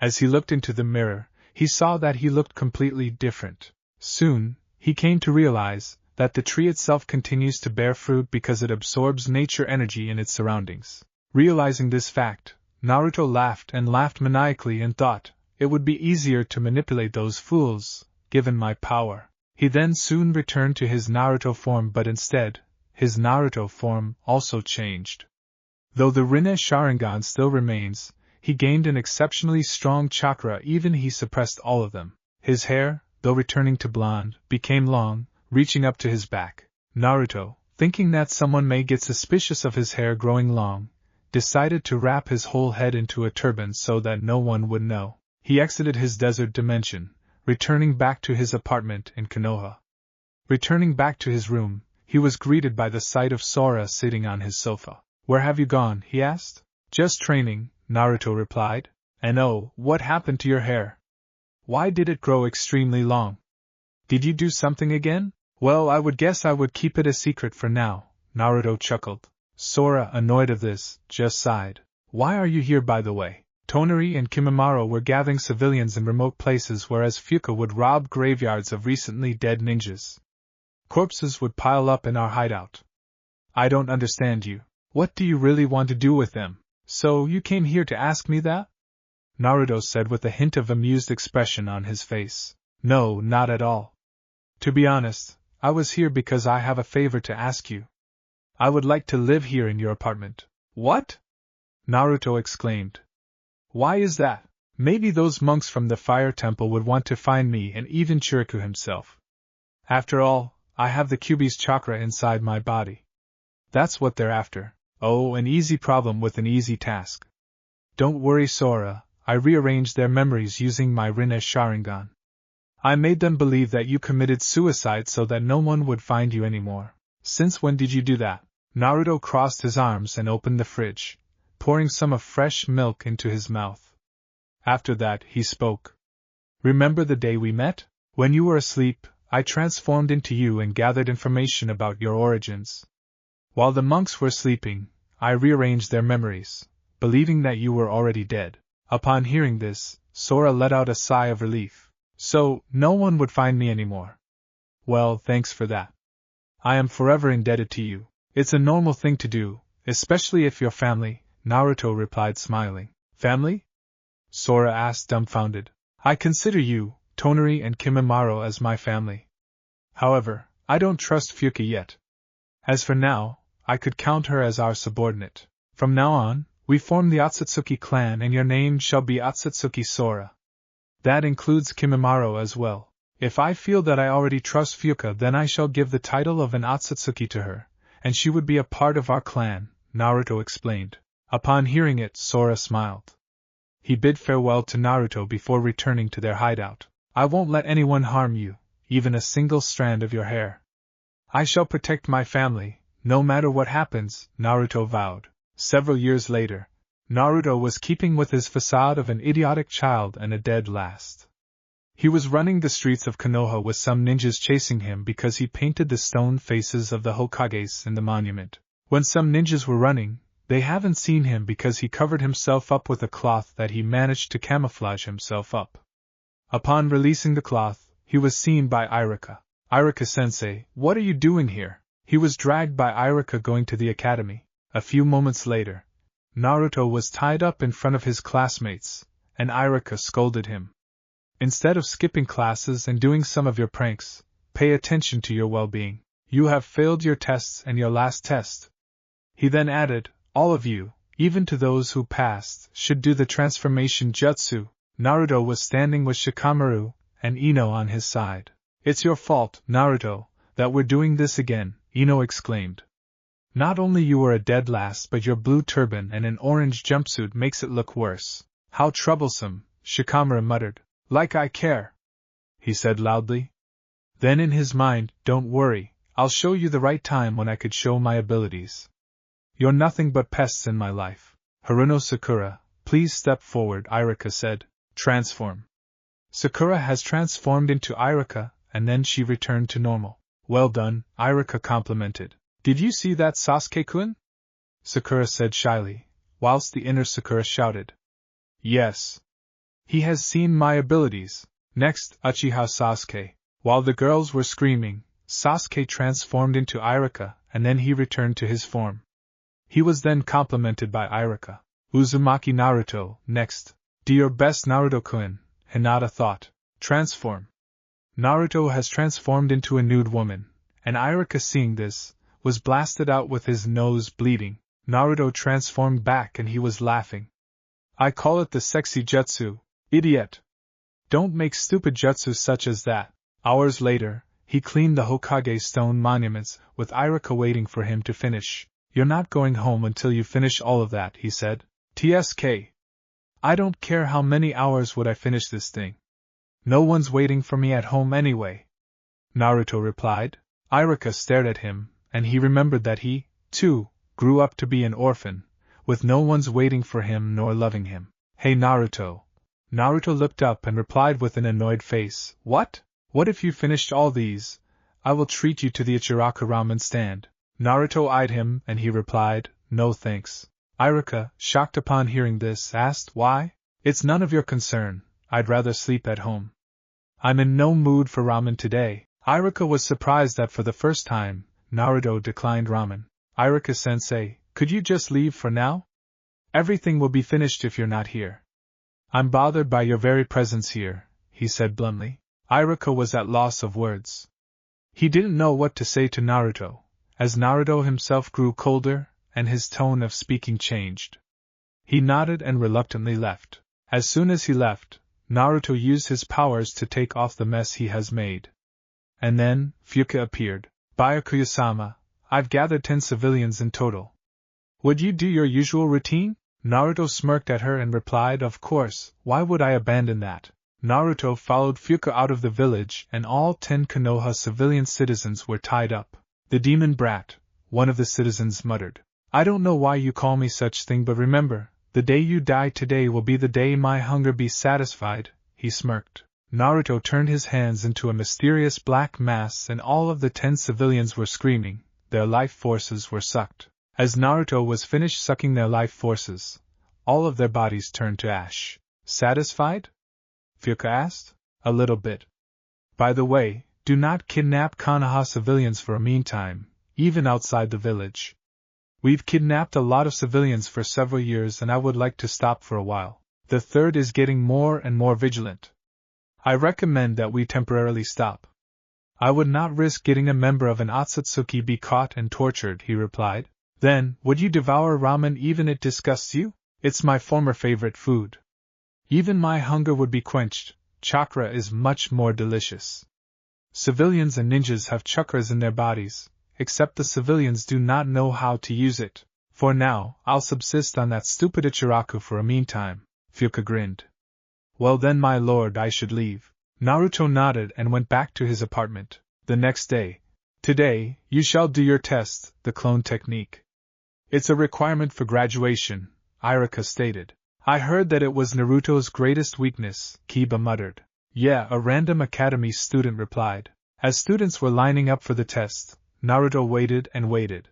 As he looked into the mirror, he saw that he looked completely different. Soon, he came to realize that the tree itself continues to bear fruit because it absorbs nature energy in its surroundings. Realizing this fact, Naruto laughed and laughed maniacally and thought, it would be easier to manipulate those fools, given my power. He then soon returned to his Naruto form, but instead, his Naruto form also changed. Though the Rinne Sharingan still remains, he gained an exceptionally strong chakra even he suppressed all of them. His hair, though returning to blonde, became long, reaching up to his back. Naruto, thinking that someone may get suspicious of his hair growing long, decided to wrap his whole head into a turban so that no one would know. He exited his desert dimension, returning back to his apartment in Konoha. Returning back to his room, he was greeted by the sight of Sora sitting on his sofa. "Where have you gone?" he asked. "Just training," Naruto replied. "And oh, what happened to your hair? Why did it grow extremely long? Did you do something again?" "Well, I would guess I would keep it a secret for now," Naruto chuckled. Sora, annoyed of this, just sighed. "Why are you here, by the way?" Tonari and Kimimaro were gathering civilians in remote places, whereas Fuka would rob graveyards of recently dead ninjas. Corpses would pile up in our hideout. "I don't understand you. What do you really want to do with them? So you came here to ask me that?" Naruto said with a hint of amused expression on his face. "No, not at all. To be honest, I was here because I have a favor to ask you. I would like to live here in your apartment." "What?" Naruto exclaimed. Why is that? Maybe those monks from the fire temple would want to find me and even Chiriku himself. After all, I have the Kyuubi's chakra inside my body. That's what they're after. Oh, an easy problem with an easy task. Don't worry, Sora, I rearranged their memories using my Rinne Sharingan. I made them believe that you committed suicide so that no one would find you anymore. Since when did you do that? Naruto crossed his arms and opened the fridge, pouring some of fresh milk into his mouth. After that, he spoke. Remember the day we met? When you were asleep, I transformed into you and gathered information about your origins. While the monks were sleeping, I rearranged their memories, believing that you were already dead. Upon hearing this, Sora let out a sigh of relief. So, no one would find me anymore. Well, thanks for that. I am forever indebted to you. It's a normal thing to do, especially if you're family, Naruto replied smiling. Family? Sora asked dumbfounded. I consider you, Tonari and Kimimaro as my family. However, I don't trust Fuka yet. As for now, I could count her as our subordinate. From now on, we form the Otsutsuki clan and your name shall be Otsutsuki Sora. That includes Kimimaro as well. If I feel that I already trust Fuka, then I shall give the title of an Otsutsuki to her, and she would be a part of our clan, Naruto explained. Upon hearing it, Sora smiled. He bid farewell to Naruto before returning to their hideout. I won't let anyone harm you, even a single strand of your hair. I shall protect my family, no matter what happens, Naruto vowed. Several years later, Naruto was keeping with his facade of an idiotic child and a dead last. He was running the streets of Konoha with some ninjas chasing him because he painted the stone faces of the Hokages in the monument. When some ninjas were running, they haven't seen him because he covered himself up with a cloth that he managed to camouflage himself up. Upon releasing the cloth, he was seen by Iruka. Iruka-sensei, what are you doing here? He was dragged by Iruka going to the academy. A few moments later, Naruto was tied up in front of his classmates, and Iruka scolded him. Instead of skipping classes and doing some of your pranks, pay attention to your well-being. You have failed your tests and your last test. He then added, all of you, even to those who passed, should do the transformation jutsu. Naruto was standing with Shikamaru and Ino on his side. It's your fault, Naruto, that we're doing this again, Ino exclaimed. Not only you were a dead last, but your blue turban and an orange jumpsuit makes it look worse. How troublesome, Shikamaru muttered. Like I care, he said loudly. Then in his mind, don't worry, I'll show you the right time when I could show my abilities. You're nothing but pests in my life. Haruno Sakura, please step forward, Iruka said. Transform. Sakura has transformed into Iruka, and then she returned to normal. Well done, Iruka complimented. Did you see that, Sasuke-kun? Sakura said shyly, whilst the inner Sakura shouted. Yes. He has seen my abilities. Next, Uchiha Sasuke. While the girls were screaming, Sasuke transformed into Iruka, and then he returned to his form. He was then complimented by Iruka. Uzumaki Naruto, next. Do your best, Naruto-kun, Hinata thought. Transform. Naruto has transformed into a nude woman, and Iruka, seeing this, was blasted out with his nose bleeding. Naruto transformed back and he was laughing. I call it the sexy jutsu, idiot. Don't make stupid jutsu such as that. Hours later, he cleaned the Hokage stone monuments, with Iruka waiting for him to finish. You're not going home until you finish all of that, he said. TSK. I don't care how many hours would I finish this thing. No one's waiting for me at home anyway. Naruto replied. Iruka stared at him, and he remembered that he, too, grew up to be an orphan, with no one's waiting for him nor loving him. Hey Naruto. Naruto looked up and replied with an annoyed face. What? What if you finished all these? I will treat you to the Ichiraku ramen stand. Naruto eyed him and he replied, no thanks. Iruka, shocked upon hearing this, asked why? It's none of your concern, I'd rather sleep at home. I'm in no mood for ramen today. Iruka was surprised that for the first time, Naruto declined ramen. Iruka-sensei, could you just leave for now? Everything will be finished if you're not here. I'm bothered by your very presence here, he said bluntly. Iruka was at loss of words. He didn't know what to say to Naruto, as Naruto himself grew colder, and his tone of speaking changed. He nodded and reluctantly left. As soon as he left, Naruto used his powers to take off the mess he has made. And then, Fuka appeared. Byakuya-sama, I've gathered 10 civilians in total. Would you do your usual routine? Naruto smirked at her and replied, of course, why would I abandon that? Naruto followed Fuka out of the village and all 10 Konoha civilian citizens were tied up. The demon brat, one of the citizens muttered. I don't know why you call me such thing, but remember, the day you die today will be the day my hunger be satisfied, he smirked. Naruto turned his hands into a mysterious black mass and all of the 10 civilians were screaming, their life forces were sucked. As Naruto was finished sucking their life forces, all of their bodies turned to ash. Satisfied? Fuka asked. A little bit. By the way, do not kidnap Konoha civilians for a meantime, even outside the village. We've kidnapped a lot of civilians for several years and I would like to stop for a while. The third is getting more and more vigilant. I recommend that we temporarily stop. I would not risk getting a member of an Otsutsuki be caught and tortured, he replied. Then, would you devour ramen even it disgusts you? It's my former favorite food. Even my hunger would be quenched. Chakra is much more delicious. Civilians and ninjas have chakras in their bodies, except the civilians do not know how to use it. For now, I'll subsist on that stupid Ichiraku for a meantime. Fuka grinned. Well then, my lord, I should leave. Naruto nodded and went back to his apartment. The next day. Today, you shall do your test, the clone technique. It's a requirement for graduation, Iruka stated. I heard that it was Naruto's greatest weakness, Kiba muttered. Yeah, a random academy student replied. As students were lining up for the test, Naruto waited and waited.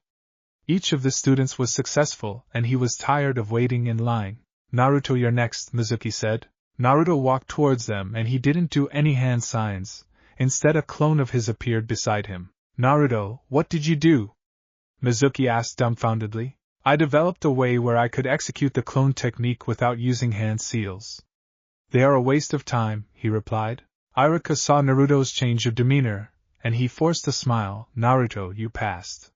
Each of the students was successful, and he was tired of waiting in line. Naruto, you're next, Mizuki said. Naruto walked towards them and he didn't do any hand signs. Instead, a clone of his appeared beside him. Naruto, what did you do? Mizuki asked dumbfoundedly. I developed a way where I could execute the clone technique without using hand seals. They are a waste of time, he replied. Iruka saw Naruto's change of demeanor, and he forced a smile. Naruto, you passed.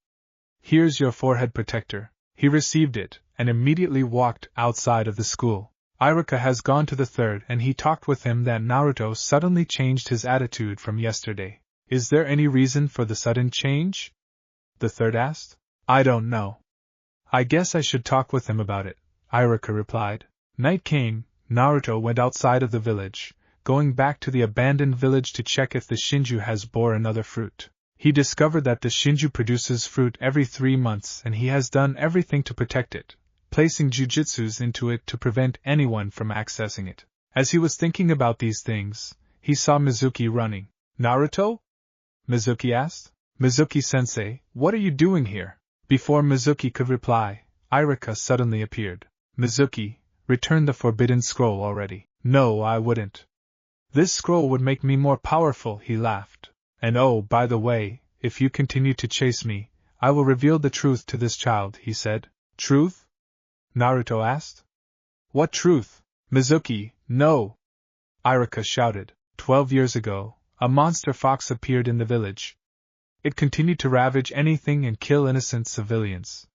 Here's your forehead protector. He received it, and immediately walked outside of the school. Iruka has gone to the third and he talked with him that Naruto suddenly changed his attitude from yesterday. Is there any reason for the sudden change? The third asked. I don't know. I guess I should talk with him about it, Iruka replied. Night came, Naruto went outside of the village, going back to the abandoned village to check if the Shinju has bore another fruit. He discovered that the Shinju produces fruit every 3 months and he has done everything to protect it, placing jujutsus into it to prevent anyone from accessing it. As he was thinking about these things, he saw Mizuki running. Naruto? Mizuki asked. Mizuki-sensei, what are you doing here? Before Mizuki could reply, Iruka suddenly appeared. Mizuki, return the forbidden scroll already. No, I wouldn't. This scroll would make me more powerful, he laughed. And oh, by the way, if you continue to chase me, I will reveal the truth to this child, he said. Truth? Naruto asked. What truth? Mizuki, no! Iruka shouted. 12 years ago, a monster fox appeared in the village. It continued to ravage anything and kill innocent civilians.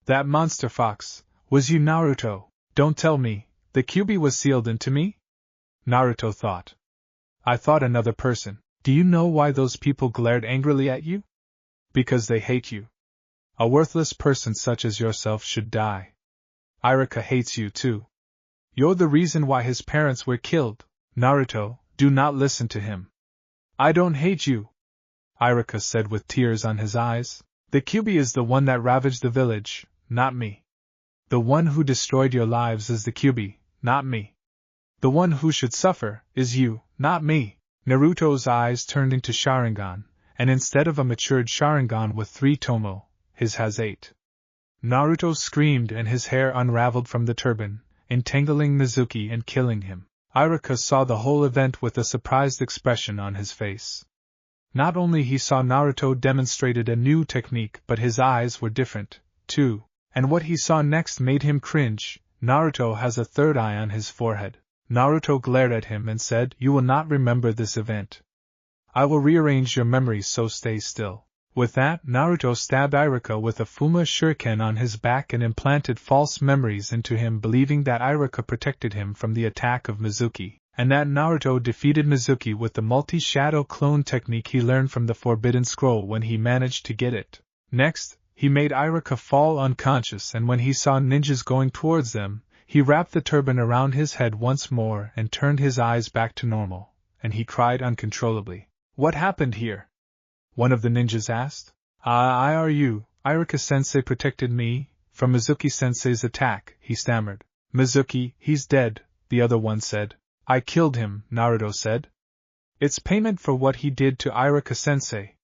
That monster fox, was you, Naruto? Don't tell me, the Kyuubi was sealed into me? Naruto thought. I thought another person. Do you know why those people glared angrily at you? Because they hate you. A worthless person such as yourself should die. Iruka hates you too. You're the reason why his parents were killed. Naruto, do not listen to him. I don't hate you, Iruka said with tears on his eyes. The Kyuubi is the one that ravaged the village, not me. The one who destroyed your lives is the Kyuubi, not me. The one who should suffer is you, not me. Naruto's eyes turned into Sharingan, and instead of a matured Sharingan with 3 tomo, his has 8. Naruto screamed and his hair unraveled from the turban, entangling Mizuki and killing him. Iruka saw the whole event with a surprised expression on his face. Not only he saw Naruto demonstrated a new technique, but his eyes were different, too, and what he saw next made him cringe. Naruto has a third eye on his forehead. Naruto glared at him and said, You will not remember this event. I will rearrange your memories, so stay still. With that, Naruto stabbed Iruka with a Fuma shuriken on his back and implanted false memories into him, believing that Iruka protected him from the attack of Mizuki, and that Naruto defeated Mizuki with the multi-shadow clone technique he learned from the Forbidden Scroll when he managed to get it. Next, he made Iruka fall unconscious, and when he saw ninjas going towards them, he wrapped the turban around his head once more and turned his eyes back to normal, and he cried uncontrollably. "What happened here?" one of the ninjas asked. Iruka-sensei protected me from Mizuki-sensei's attack, he stammered. "Mizuki, he's dead," the other one said. "I killed him," Naruto said. "It's payment for what he did to Iruka-sensei,"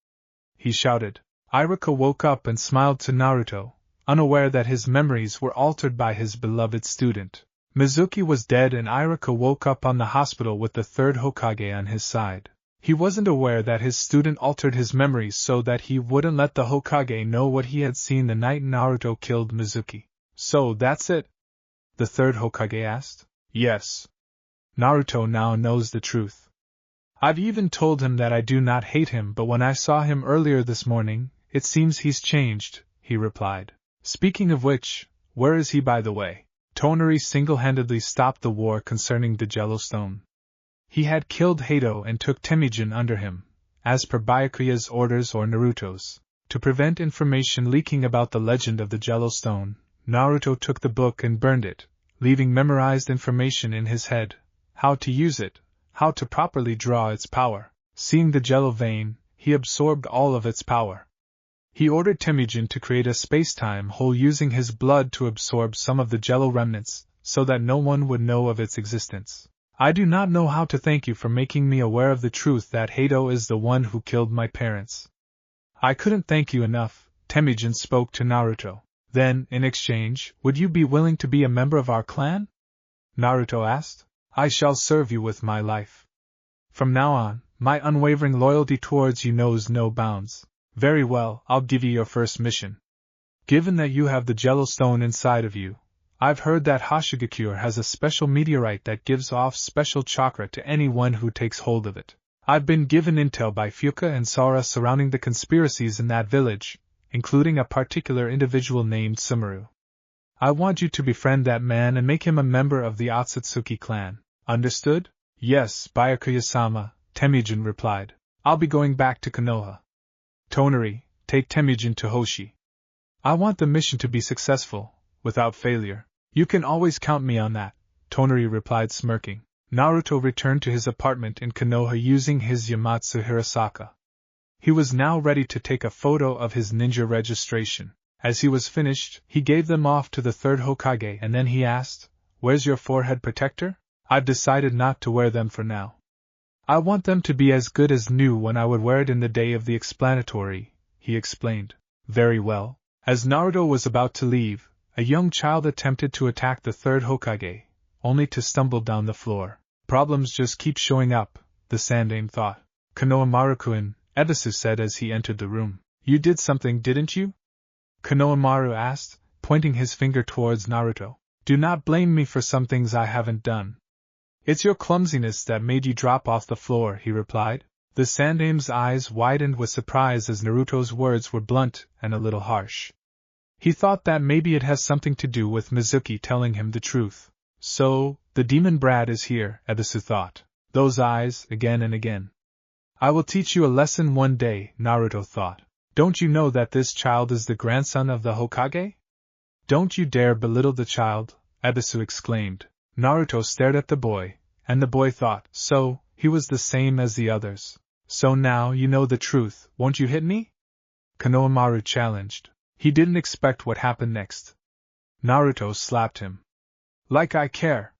he shouted. Iruka woke up and smiled to Naruto, unaware that his memories were altered by his beloved student. Mizuki was dead and Iruka woke up on the hospital with the third Hokage on his side. He wasn't aware that his student altered his memories so that he wouldn't let the Hokage know what he had seen the night Naruto killed Mizuki. "So that's it?" the third Hokage asked. "Yes. Naruto now knows the truth. I've even told him that I do not hate him, but when I saw him earlier this morning, it seems he's changed," he replied. "Speaking of which, where is he by the way?" Tonari single-handedly stopped the war concerning the Jellostone. He had killed Hato and took Temujin under him, as per Byakuya's orders or Naruto's. To prevent information leaking about the legend of the Jellostone, Naruto took the book and burned it, leaving memorized information in his head: how to use it, how to properly draw its power. Seeing the Jello vein, he absorbed all of its power. He ordered Temujin to create a space-time hole using his blood to absorb some of the Jello remnants, so that no one would know of its existence. "I do not know how to thank you for making me aware of the truth that Hato is the one who killed my parents." "I couldn't thank you enough," Temujin spoke to Naruto. "Then, in exchange, would you be willing to be a member of our clan?" Naruto asked. "I shall serve you with my life. From now on, my unwavering loyalty towards you knows no bounds." "Very well, I'll give you your first mission. Given that you have the Jello stone inside of you, I've heard that Hoshigakure has a special meteorite that gives off special chakra to anyone who takes hold of it. I've been given intel by Fuka and Sora surrounding the conspiracies in that village, including a particular individual named Sumaru. I want you to befriend that man and make him a member of the Otsutsuki clan. Understood?" "Yes, Byakuya-sama," Temujin replied. "I'll be going back to Konoha." "Tonari, take Temujin to Hoshi. I want the mission to be successful, without failure." "You can always count me on that," Tonari replied, smirking. Naruto returned to his apartment in Konoha using his Yamatsu Hirasaka. He was now ready to take a photo of his ninja registration. As he was finished, he gave them off to the third Hokage and then he asked, "Where's your forehead protector?" "I've decided not to wear them for now. I want them to be as good as new when I would wear it in the day of the explanatory," he explained. "Very well." As Naruto was about to leave, a young child attempted to attack the third Hokage, only to stumble down the floor. "Problems just keep showing up," the Sandaime thought. "Konoha Maru-kun," Ebisu said as he entered the room. "You did something, didn't you?" Konoha Maru asked, pointing his finger towards Naruto. "Do not blame me for some things I haven't done. It's your clumsiness that made you drop off the floor," he replied. The Sandaime's eyes widened with surprise as Naruto's words were blunt and a little harsh. He thought that maybe it has something to do with Mizuki telling him the truth. "So, the demon brat is here," Ebisu thought. Those eyes, again and again. "I will teach you a lesson one day," Naruto thought. "Don't you know that this child is the grandson of the Hokage?" "Don't you dare belittle the child," Ebisu exclaimed. Naruto stared at the boy, and the boy thought, so, he was the same as the others. "So now you know the truth, won't you hit me?" Konoha Maru challenged. He didn't expect what happened next. Naruto slapped him. "Like I care!"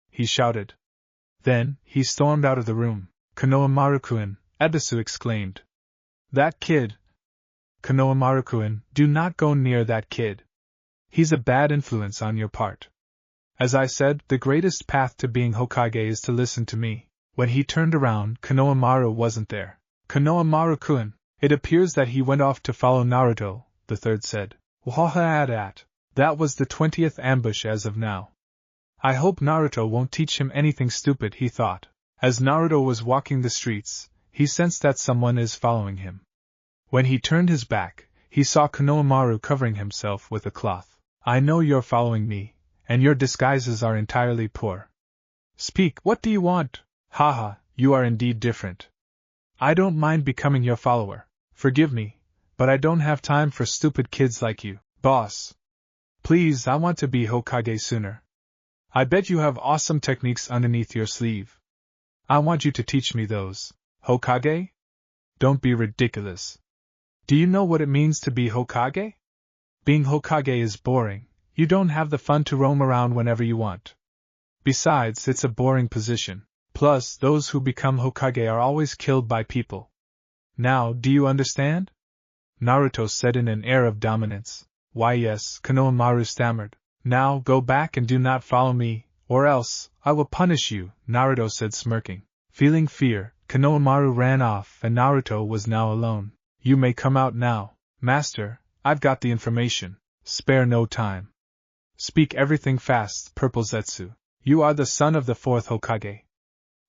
he shouted. Then, he stormed out of the room. "Konoha Maru-kun," Ebisu exclaimed. "That kid! Konoha Maru-kun, do not go near that kid. He's a bad influence on your part. As I said, the greatest path to being Hokage is to listen to me." When he turned around, Konoha Maru wasn't there. "Konoha Maru-kun, it appears that he went off to follow Naruto," the third said. "Wahahadat. That was the 20th ambush as of now. I hope Naruto won't teach him anything stupid," he thought. As Naruto was walking the streets, he sensed that someone is following him. When he turned his back, he saw Konohamaru covering himself with a cloth. I know you're following me, and your disguises are entirely poor. Speak, what do you want? Haha, you are indeed different. I don't mind becoming your follower. Forgive me, but I don't have time for stupid kids like you, boss. Please, I want to be Hokage sooner. I bet you have awesome techniques underneath your sleeve. I want you to teach me those. Hokage? Don't be ridiculous. Do you know what it means to be Hokage? Being Hokage is boring. You don't have the fun to roam around whenever you want. Besides, it's a boring position. Plus, those who become Hokage are always killed by people. Now, do you understand? Naruto said in an air of dominance. Why yes, Konohamaru stammered. Now, go back and do not follow me, or else, I will punish you, Naruto said smirking. Feeling fear, Konohamaru ran off and Naruto was now alone. You may come out now, master, I've got the information. Spare no time. Speak everything fast, Purple Zetsu. You are the son of the fourth Hokage.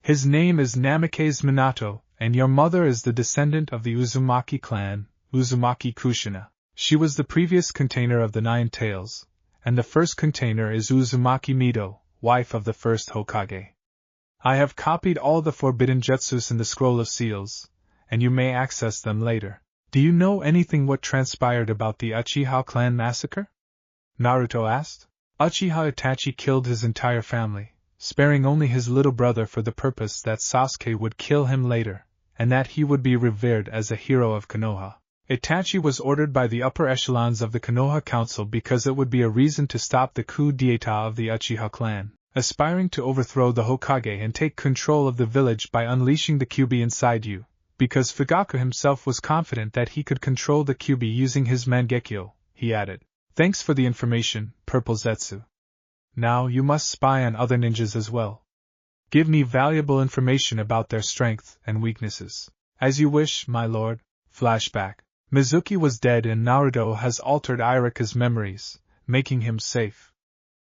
His name is Namikaze Minato, and your mother is the descendant of the Uzumaki clan, Uzumaki Kushina. She was the previous container of the Nine Tails, and the first container is Uzumaki Mido, wife of the first Hokage. I have copied all the forbidden jutsus in the Scroll of Seals, and you may access them later. Do you know anything what transpired about the Uchiha clan massacre? Naruto asked. Uchiha Itachi killed his entire family, sparing only his little brother for the purpose that Sasuke would kill him later, and that he would be revered as a hero of Konoha. Itachi was ordered by the upper echelons of the Konoha Council because it would be a reason to stop the coup d'état of the Uchiha clan, aspiring to overthrow the Hokage and take control of the village by unleashing the Kyuubi inside you, because Fugaku himself was confident that he could control the Kyuubi using his Mangekyo, he added. Thanks for the information, Purple Zetsu. Now you must spy on other ninjas as well. Give me valuable information about their strength and weaknesses. As you wish, my lord. Flashback. Mizuki was dead and Naruto has altered Irika's memories, making him safe.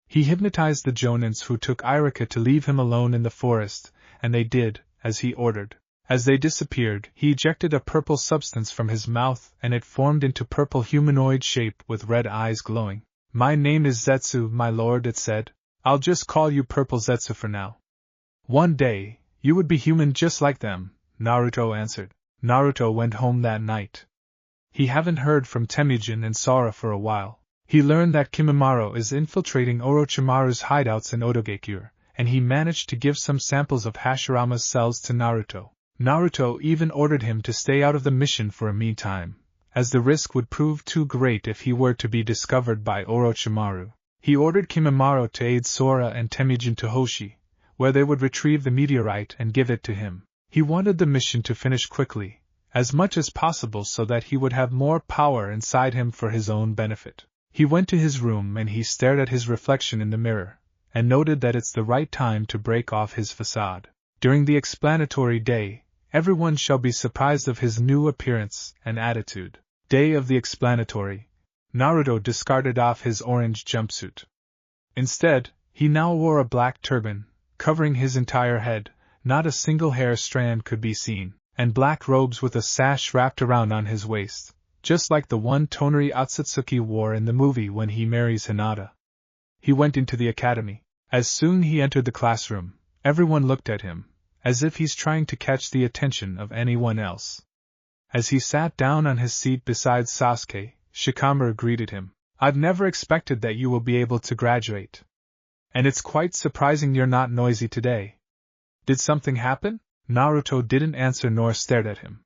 He hypnotized the Jonins who took Irika to leave him alone in the forest, and they did, as he ordered. As they disappeared, he ejected a purple substance from his mouth and it formed into purple humanoid shape with red eyes glowing. My name is Zetsu, my lord, it said. I'll just call you Purple Zetsu for now. One day, you would be human just like them, Naruto answered. Naruto went home that night. He haven't heard from Temujin and Sora for a while. He learned that Kimimaro is infiltrating Orochimaru's hideouts in Odogekure, and he managed to give some samples of Hashirama's cells to Naruto. Naruto even ordered him to stay out of the mission for a meantime, as the risk would prove too great if he were to be discovered by Orochimaru. He ordered Kimimaro to aid Sora and Temujin to Hoshi, where they would retrieve the meteorite and give it to him. He wanted the mission to finish quickly, as much as possible so that he would have more power inside him for his own benefit. He went to his room and he stared at his reflection in the mirror, and noted that it's the right time to break off his facade. During the explanatory day, everyone shall be surprised of his new appearance and attitude. Day of the explanatory. Naruto discarded off his orange jumpsuit. Instead, he now wore a black turban, covering his entire head, not a single hair strand could be seen, and black robes with a sash wrapped around on his waist, just like the one Tonari Otsutsuki wore in the movie when he marries Hinata. He went into the academy. As soon he entered the classroom, everyone looked at him, as if he's trying to catch the attention of anyone else. As he sat down on his seat beside Sasuke, Shikamaru greeted him. I've never expected that you will be able to graduate. And it's quite surprising you're not noisy today. Did something happen? Naruto didn't answer nor stared at him.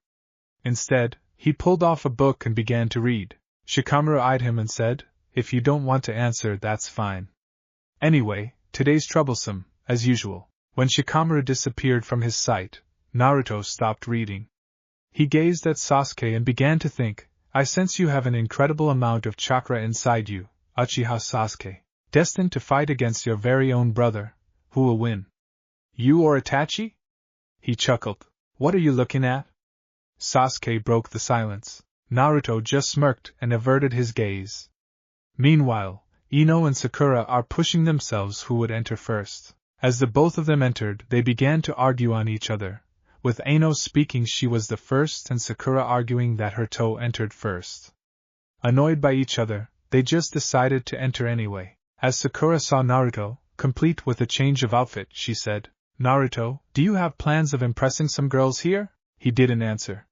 Instead, he pulled off a book and began to read. Shikamaru eyed him and said, If you don't want to answer, that's fine. Anyway, today's troublesome, as usual. When Shikamaru disappeared from his sight, Naruto stopped reading. He gazed at Sasuke and began to think, I sense you have an incredible amount of chakra inside you, Uchiha Sasuke, destined to fight against your very own brother. Who will win? You or Itachi? He chuckled. What are you looking at? Sasuke broke the silence. Naruto just smirked and averted his gaze. Meanwhile, Ino and Sakura are pushing themselves who would enter first. As the both of them entered, they began to argue on each other, with Ano speaking she was the first and Sakura arguing that her toe entered first. Annoyed by each other, they just decided to enter anyway. As Sakura saw Naruto, complete with a change of outfit, she said, "Naruto, do you have plans of impressing some girls here?" He didn't answer.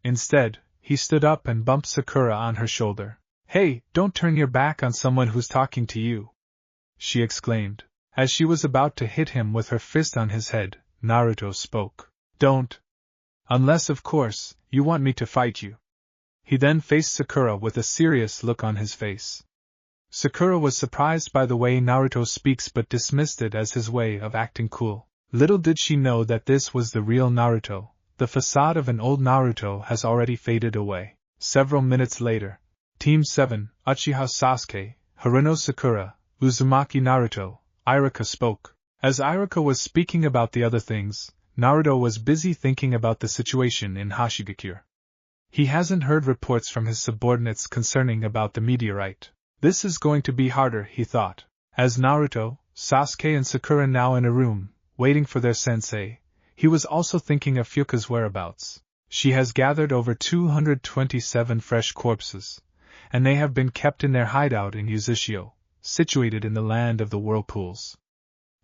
Instead, he stood up and bumped Sakura on her shoulder. "Hey, don't turn your back on someone who's talking to you!" she exclaimed. As she was about to hit him with her fist on his head, Naruto spoke. "Don't. Unless, of course, you want me to fight you." He then faced Sakura with a serious look on his face. Sakura was surprised by the way Naruto speaks but dismissed it as his way of acting cool. Little did she know that this was the real Naruto. The facade of an old Naruto has already faded away. Several minutes later, Team 7, Uchiha Sasuke, Haruno Sakura, Uzumaki Naruto, Iruka spoke. As Iruka was speaking about the other things, Naruto was busy thinking about the situation in Hashigakure. He hasn't heard reports from his subordinates concerning about the meteorite. This is going to be harder, he thought. As Naruto, Sasuke and Sakura now in a room, waiting for their sensei, he was also thinking of Fuka's whereabouts. She has gathered over 227 fresh corpses, and they have been kept in their hideout in Uzushio, situated in the land of the whirlpools.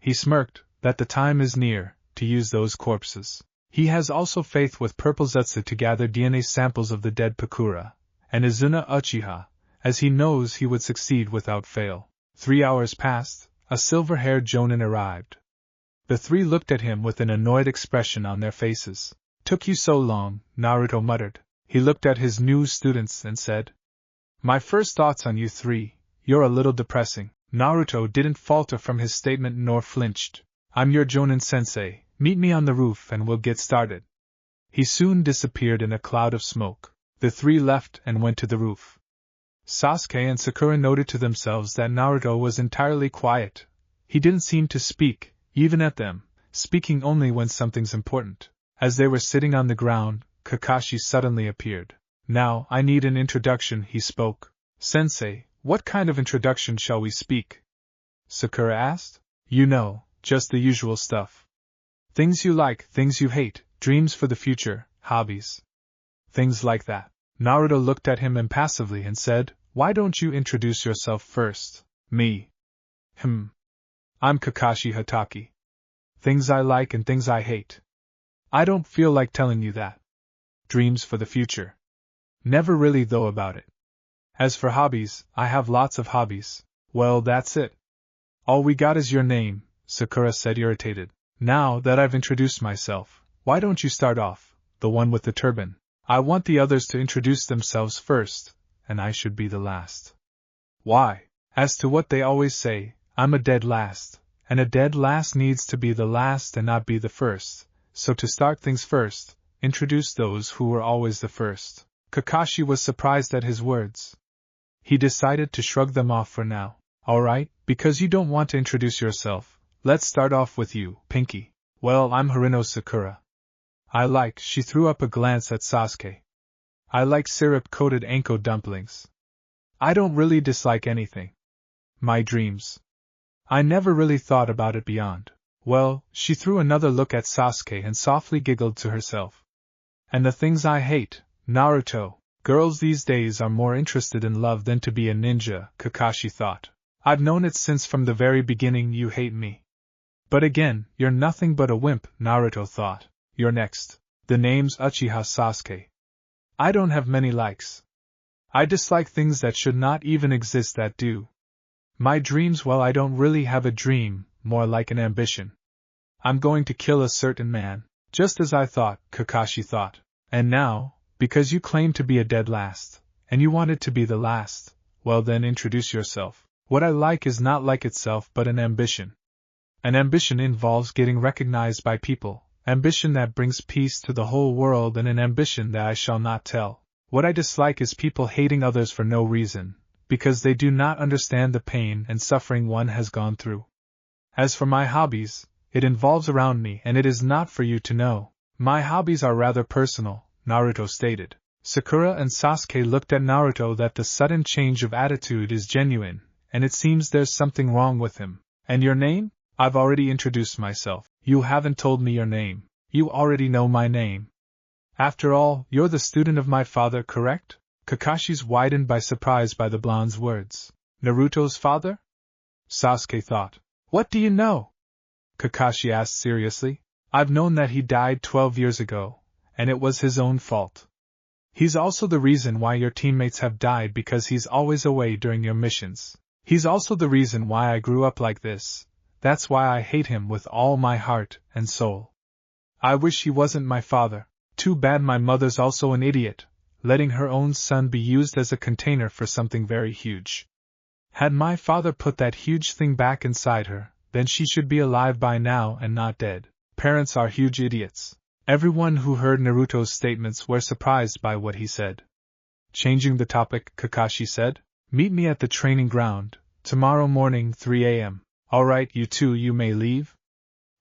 He smirked, that the time is near, to use those corpses. He has also faith with Purple Zetsu to gather DNA samples of the dead Pakura, and Izuna Uchiha, as he knows he would succeed without fail. 3 hours passed, a silver-haired Jonin arrived. The three looked at him with an annoyed expression on their faces. "Took you so long," Naruto muttered. He looked at his new students and said, "My first thoughts on you three, you're a little depressing." Naruto didn't falter from his statement nor flinched. "I'm your Jonin sensei, meet me on the roof and we'll get started." He soon disappeared in a cloud of smoke. The three left and went to the roof. Sasuke and Sakura noted to themselves that Naruto was entirely quiet. He didn't seem to speak, even at them, speaking only when something's important. As they were sitting on the ground, Kakashi suddenly appeared. "Now, I need an introduction," he spoke. "Sensei, what kind of introduction shall we speak?" Sakura asked. "You know, just the usual stuff. Things you like, things you hate, dreams for the future, hobbies. Things like that." Naruto looked at him impassively and said, "Why don't you introduce yourself first?" "Me? I'm Kakashi Hatake. Things I like and things I hate. I don't feel like telling you that. Dreams for the future. Never really thought about it. As for hobbies, I have lots of hobbies." "Well, that's it. All we got is your name," Sakura said, irritated. "Now that I've introduced myself, why don't you start off, the one with the turban? I want the others to introduce themselves first, and I should be the last." "Why? As to what they always say, I'm a dead last, and a dead last needs to be the last and not be the first, so to start things first, introduce those who were always the first." Kakashi was surprised at his words. He decided to shrug them off for now. "Alright, because you don't want to introduce yourself, let's start off with you, Pinky." "Well, I'm Haruno Sakura. She threw up a glance at Sasuke. "I like syrup-coated anko dumplings. I don't really dislike anything. My dreams. I never really thought about it beyond." "Well," she threw another look at Sasuke and softly giggled to herself. "And the things I hate, Naruto. Girls these days are more interested in love than to be a ninja," Kakashi thought. "I've known it since from the very beginning you hate me. But again, you're nothing but a wimp," Naruto thought. "You're next." "The name's Uchiha Sasuke. I don't have many likes. I dislike things that should not even exist that do. My dreams, well, I don't really have a dream, more like an ambition. I'm going to kill a certain man." "Just as I thought," Kakashi thought. "And now, because you claim to be a dead last, and you wanted to be the last, well then introduce yourself. What I like is not like itself but an ambition. An ambition involves getting recognized by people, ambition that brings peace to the whole world, and an ambition that I shall not tell. What I dislike is people hating others for no reason, because they do not understand the pain and suffering one has gone through. As for my hobbies, it involves around me and it is not for you to know. My hobbies are rather personal," Naruto stated. Sakura and Sasuke looked at Naruto that the sudden change of attitude is genuine, and it seems there's something wrong with him. "And your name?" "I've already introduced myself." "You haven't told me your name." You already know my name. After all, you're the student of my father, correct? Kakashi's widened by surprise by the blonde's words. Naruto's father? Sasuke thought. What do you know? Kakashi asked seriously. I've known that he died 12 years ago, and it was his own fault. He's also the reason why your teammates have died because he's always away during your missions. He's also the reason why I grew up like this. That's why I hate him with all my heart and soul. I wish he wasn't my father. Too bad my mother's also an idiot, letting her own son be used as a container for something very huge. Had my father put that huge thing back inside her, then she should be alive by now and not dead. Parents are huge idiots. Everyone who heard Naruto's statements were surprised by what he said. Changing the topic, Kakashi said, meet me at the training ground, tomorrow morning 3 a.m. Alright, you two, you may leave?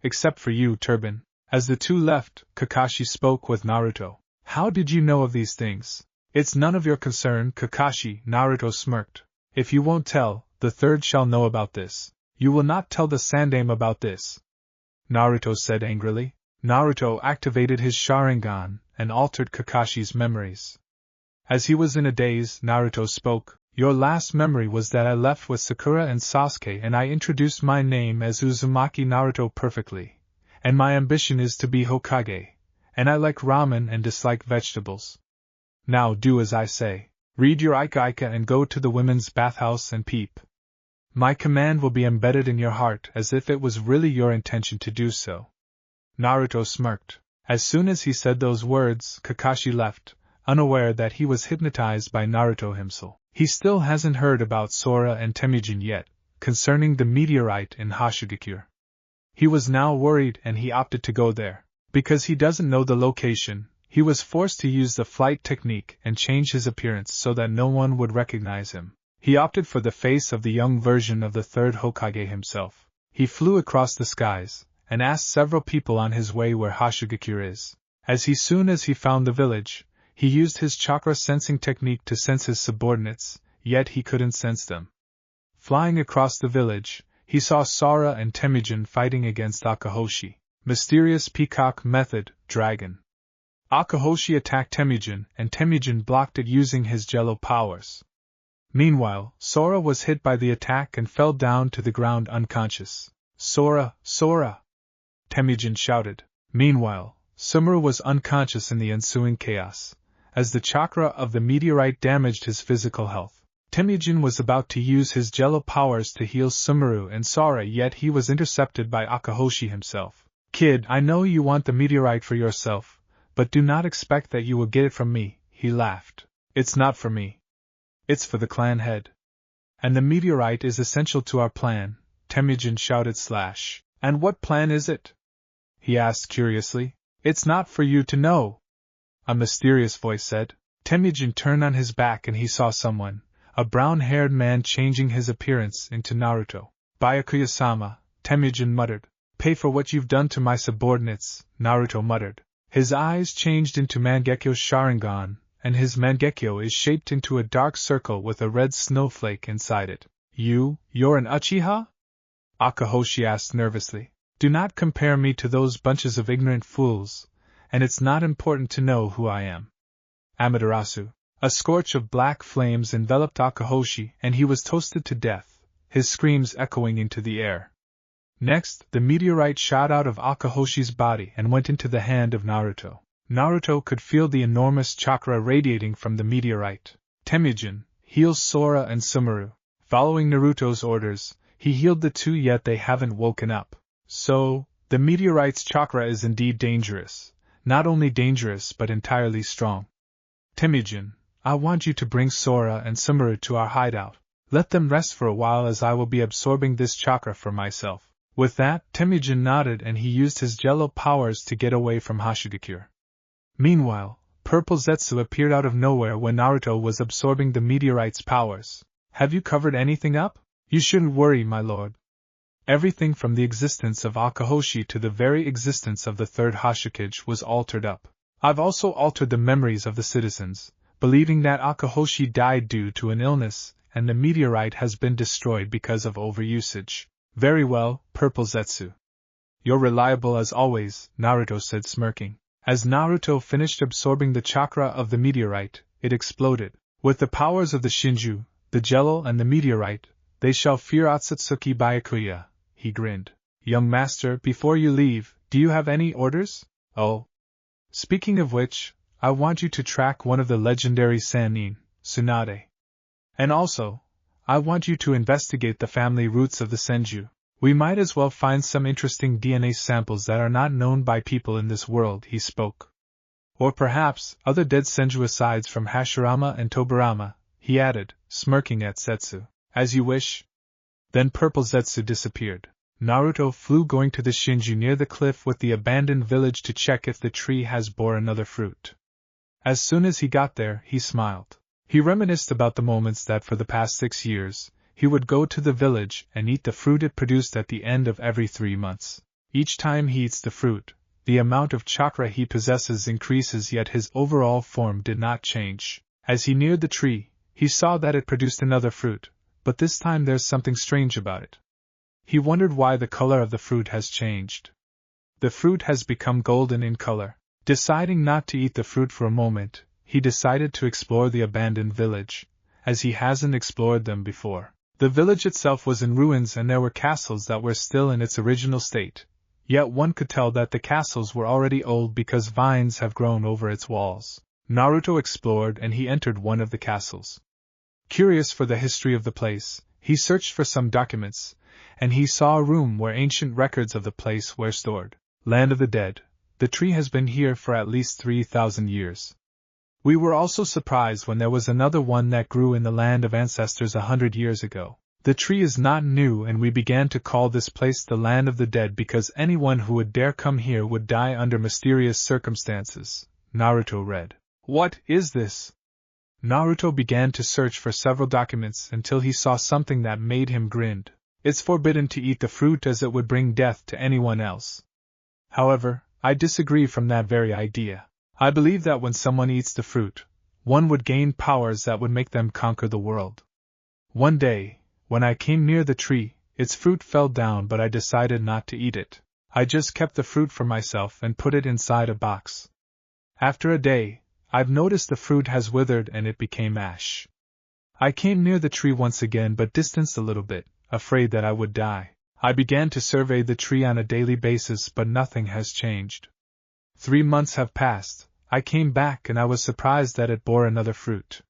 Except for you, Turban. As the two left, Kakashi spoke with Naruto. How did you know of these things? It's none of your concern, Kakashi, Naruto smirked. If you won't tell, the third shall know about this. You will not tell the Sandaime about this, Naruto said angrily. Naruto activated his Sharingan and altered Kakashi's memories. As he was in a daze, Naruto spoke. Your last memory was that I left with Sakura and Sasuke and I introduced my name as Uzumaki Naruto perfectly. And my ambition is to be Hokage. And I like ramen and dislike vegetables. Now do as I say. Read your Ika and go to the women's bathhouse and peep. My command will be embedded in your heart as if it was really your intention to do so. Naruto smirked. As soon as he said those words, Kakashi left, unaware that he was hypnotized by Naruto himself. He still hasn't heard about Sora and Temujin yet, concerning the meteorite in Hashigakure. He was now worried and he opted to go there. Because he doesn't know the location, he was forced to use the flight technique and change his appearance so that no one would recognize him. He opted for the face of the young version of the third Hokage himself. He flew across the skies, and asked several people on his way where Hashigakure is. Soon as he found the village, he used his chakra sensing technique to sense his subordinates, yet he couldn't sense them. Flying across the village, he saw Sora and Temujin fighting against Akahoshi. Mysterious Peacock Method, Dragon. Akahoshi attacked Temujin, and Temujin blocked it using his Jello powers. Meanwhile, Sora was hit by the attack and fell down to the ground unconscious. Sora, Sora! Temujin shouted. Meanwhile, Sumeru was unconscious in the ensuing chaos, as the chakra of the meteorite damaged his physical health. Temujin was about to use his Jello powers to heal Sumeru and Sora, yet he was intercepted by Akahoshi himself. Kid, I know you want the meteorite for yourself, but do not expect that you will get it from me, he laughed. It's not for me. It's for the clan head. And the meteorite is essential to our plan, Temujin shouted / And what plan is it? He asked curiously. It's not for you to know, a mysterious voice said. Temujin turned on his back and he saw someone, a brown-haired man changing his appearance into Naruto. Byakuya-sama, Temujin muttered. Pay for what you've done to my subordinates, Naruto muttered. His eyes changed into Mangekyo's Sharingan, and his Mangekyo is shaped into a dark circle with a red snowflake inside it. You're an Uchiha? Akahoshi asked nervously. Do not compare me to those bunches of ignorant fools, and it's not important to know who I am. Amaterasu. A scorch of black flames enveloped Akahoshi and he was toasted to death, his screams echoing into the air. Next, the meteorite shot out of Akahoshi's body and went into the hand of Naruto. Naruto could feel the enormous chakra radiating from the meteorite. Temujin, heal Sora and Sumeru. Following Naruto's orders, he healed the two, yet they haven't woken up. So, the meteorite's chakra is indeed dangerous. Not only dangerous but entirely strong. Temujin, I want you to bring Sora and Sumeru to our hideout. Let them rest for a while as I will be absorbing this chakra for myself. With that, Temujin nodded and he used his Jello powers to get away from Hashigakure. Meanwhile, Purple Zetsu appeared out of nowhere when Naruto was absorbing the meteorite's powers. Have you covered anything up? You shouldn't worry, my lord. Everything from the existence of Akahoshi to the very existence of the third Hashikage was altered up. I've also altered the memories of the citizens, believing that Akahoshi died due to an illness, and the meteorite has been destroyed because of overusage. Very well, Purple Zetsu. You're reliable as always, Naruto said, smirking. As Naruto finished absorbing the chakra of the meteorite, it exploded. With the powers of the Shinju, the Jello and the meteorite, they shall fear Otsutsuki Byakuya, he grinned. Young master, before you leave, do you have any orders? Oh. Speaking of which, I want you to track one of the legendary Sannin, Tsunade. And also, I want you to investigate the family roots of the Senju. We might as well find some interesting DNA samples that are not known by people in this world, he spoke. Or perhaps, other dead Senju asides from Hashirama and Tobirama, he added, smirking at Zetsu. As you wish. Then purple Zetsu disappeared. Naruto flew going to the Shinju near the cliff with the abandoned village to check if the tree has bore another fruit. As soon as he got there, he smiled. He reminisced about the moments that for the past 6 years, he would go to the village and eat the fruit it produced at the end of every 3 months. Each time he eats the fruit, the amount of chakra he possesses increases, yet his overall form did not change. As he neared the tree, he saw that it produced another fruit, but this time there's something strange about it. He wondered why the color of the fruit has changed. The fruit has become golden in color. Deciding not to eat the fruit for a moment, he decided to explore the abandoned village, as he hasn't explored them before. The village itself was in ruins and there were castles that were still in its original state, yet one could tell that the castles were already old because vines have grown over its walls. Naruto explored and he entered one of the castles. Curious for the history of the place, he searched for some documents, and he saw a room where ancient records of the place were stored. Land of the Dead. The tree has been here for at least 3,000 years. We were also surprised when there was another one that grew in the land of ancestors 100 years ago. The tree is not new and we began to call this place the Land of the Dead because anyone who would dare come here would die under mysterious circumstances, Naruto read. What is this? Naruto began to search for several documents until he saw something that made him grin. It's forbidden to eat the fruit as it would bring death to anyone else. However, I disagree from that very idea. I believe that when someone eats the fruit, one would gain powers that would make them conquer the world. One day, when I came near the tree, its fruit fell down but I decided not to eat it. I just kept the fruit for myself and put it inside a box. After a day, I've noticed the fruit has withered and it became ash. I came near the tree once again but distanced a little bit, afraid that I would die. I began to survey the tree on a daily basis but nothing has changed. 3 months have passed. I came back and I was surprised that it bore another fruit.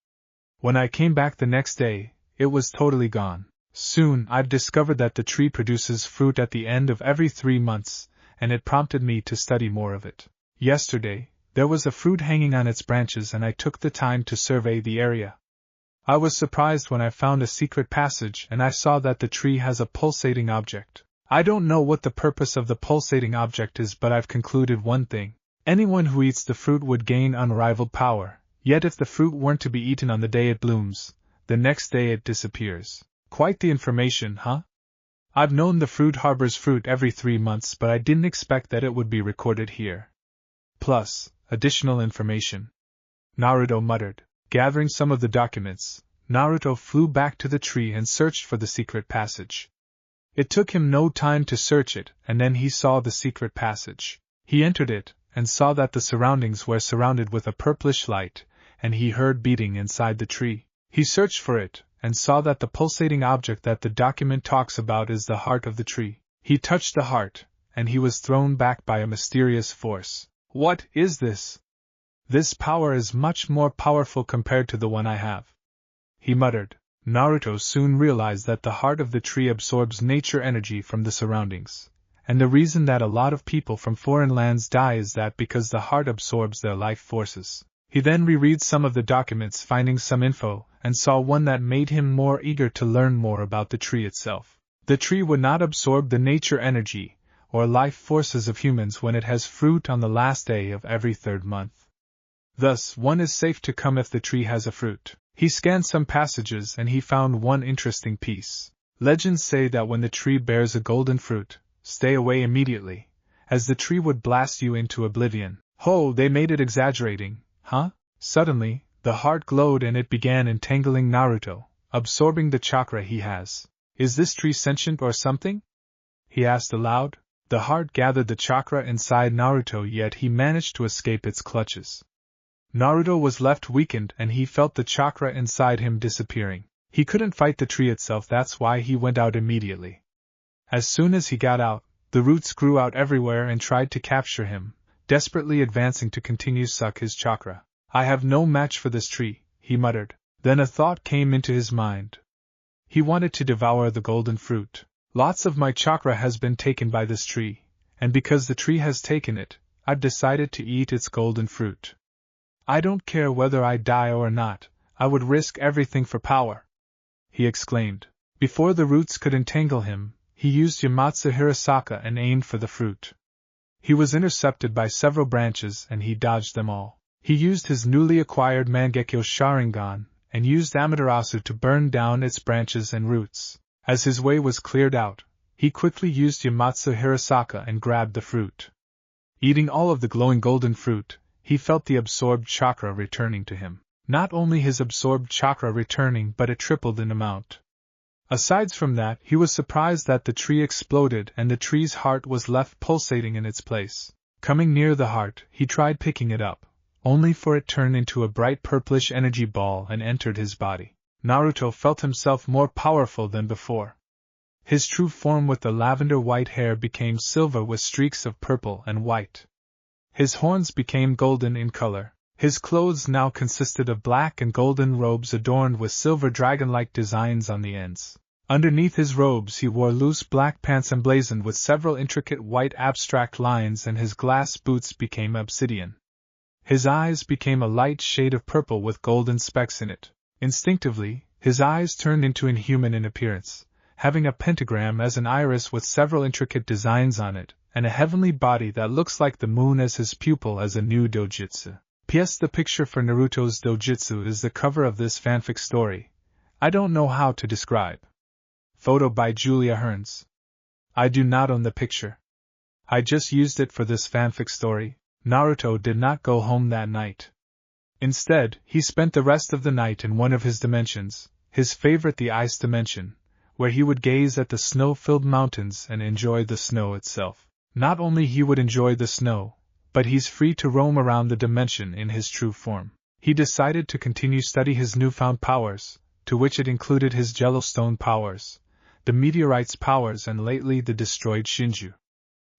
When I came back the next day, it was totally gone. Soon I've discovered that the tree produces fruit at the end of every 3 months, and it prompted me to study more of it. Yesterday, there was a fruit hanging on its branches and I took the time to survey the area. I was surprised when I found a secret passage and I saw that the tree has a pulsating object. I don't know what the purpose of the pulsating object is, but I've concluded one thing. Anyone who eats the fruit would gain unrivaled power, yet if the fruit weren't to be eaten on the day it blooms, the next day it disappears. Quite the information, huh? I've known the fruit harbors fruit every 3 months, but I didn't expect that it would be recorded here. Plus, additional information. Naruto muttered. Gathering some of the documents, Naruto flew back to the tree and searched for the secret passage. It took him no time to search it, and then he saw the secret passage. He entered it, and saw that the surroundings were surrounded with a purplish light, and he heard beating inside the tree. He searched for it, and saw that the pulsating object that the document talks about is the heart of the tree. He touched the heart, and he was thrown back by a mysterious force. What is this? This power is much more powerful compared to the one I have, he muttered. Naruto soon realized that the heart of the tree absorbs nature energy from the surroundings, and the reason that a lot of people from foreign lands die is that because the heart absorbs their life forces. He then reread some of the documents, finding some info, and saw one that made him more eager to learn more about the tree itself. The tree would not absorb the nature energy or life forces of humans when it has fruit on the last day of every 3rd month. Thus, one is safe to come if the tree has a fruit. He scanned some passages and he found one interesting piece. Legends say that when the tree bears a golden fruit, stay away immediately, as the tree would blast you into oblivion. Oh, they made it exaggerating, huh? Suddenly, the heart glowed and it began entangling Naruto, absorbing the chakra he has. Is this tree sentient or something? He asked aloud. The heart gathered the chakra inside Naruto, yet he managed to escape its clutches. Naruto was left weakened and he felt the chakra inside him disappearing. He couldn't fight the tree itself, that's why he went out immediately. As soon as he got out, the roots grew out everywhere and tried to capture him, desperately advancing to continue suck his chakra. I have no match for this tree, he muttered. Then a thought came into his mind. He wanted to devour the golden fruit. Lots of my chakra has been taken by this tree, and because the tree has taken it, I've decided to eat its golden fruit. I don't care whether I die or not, I would risk everything for power, he exclaimed. Before the roots could entangle him, he used Yamatsu Hirasaka and aimed for the fruit. He was intercepted by several branches and he dodged them all. He used his newly acquired Mangekyo Sharingan and used Amaterasu to burn down its branches and roots. As his way was cleared out, he quickly used Yamatsu Hirasaka and grabbed the fruit. Eating all of the glowing golden fruit, he felt the absorbed chakra returning to him. Not only his absorbed chakra returning, but it tripled in amount. Aside from that, he was surprised that the tree exploded and the tree's heart was left pulsating in its place. Coming near the heart, he tried picking it up, only for it turned into a bright purplish energy ball and entered his body. Naruto felt himself more powerful than before. His true form with the lavender-white hair became silver with streaks of purple and white. His horns became golden in color. His clothes now consisted of black and golden robes adorned with silver dragon-like designs on the ends. Underneath his robes he wore loose black pants emblazoned with several intricate white abstract lines, and his glass boots became obsidian. His eyes became a light shade of purple with golden specks in it. Instinctively, his eyes turned into inhuman in appearance, having a pentagram as an iris with several intricate designs on it, and a heavenly body that looks like the moon as his pupil as a new dojutsu. P.S. The picture for Naruto's dojutsu is the cover of this fanfic story. I don't know how to describe. Photo by Julia Hearns. I do not own the picture. I just used it for this fanfic story. Naruto did not go home that night. Instead, he spent the rest of the night in one of his dimensions, his favorite, the ice dimension, where he would gaze at the snow-filled mountains and enjoy the snow itself. Not only he would enjoy the snow, but he's free to roam around the dimension in his true form. He decided to continue study his newfound powers, to which it included his Jellostone powers, the meteorite's powers, and lately the destroyed Shinju.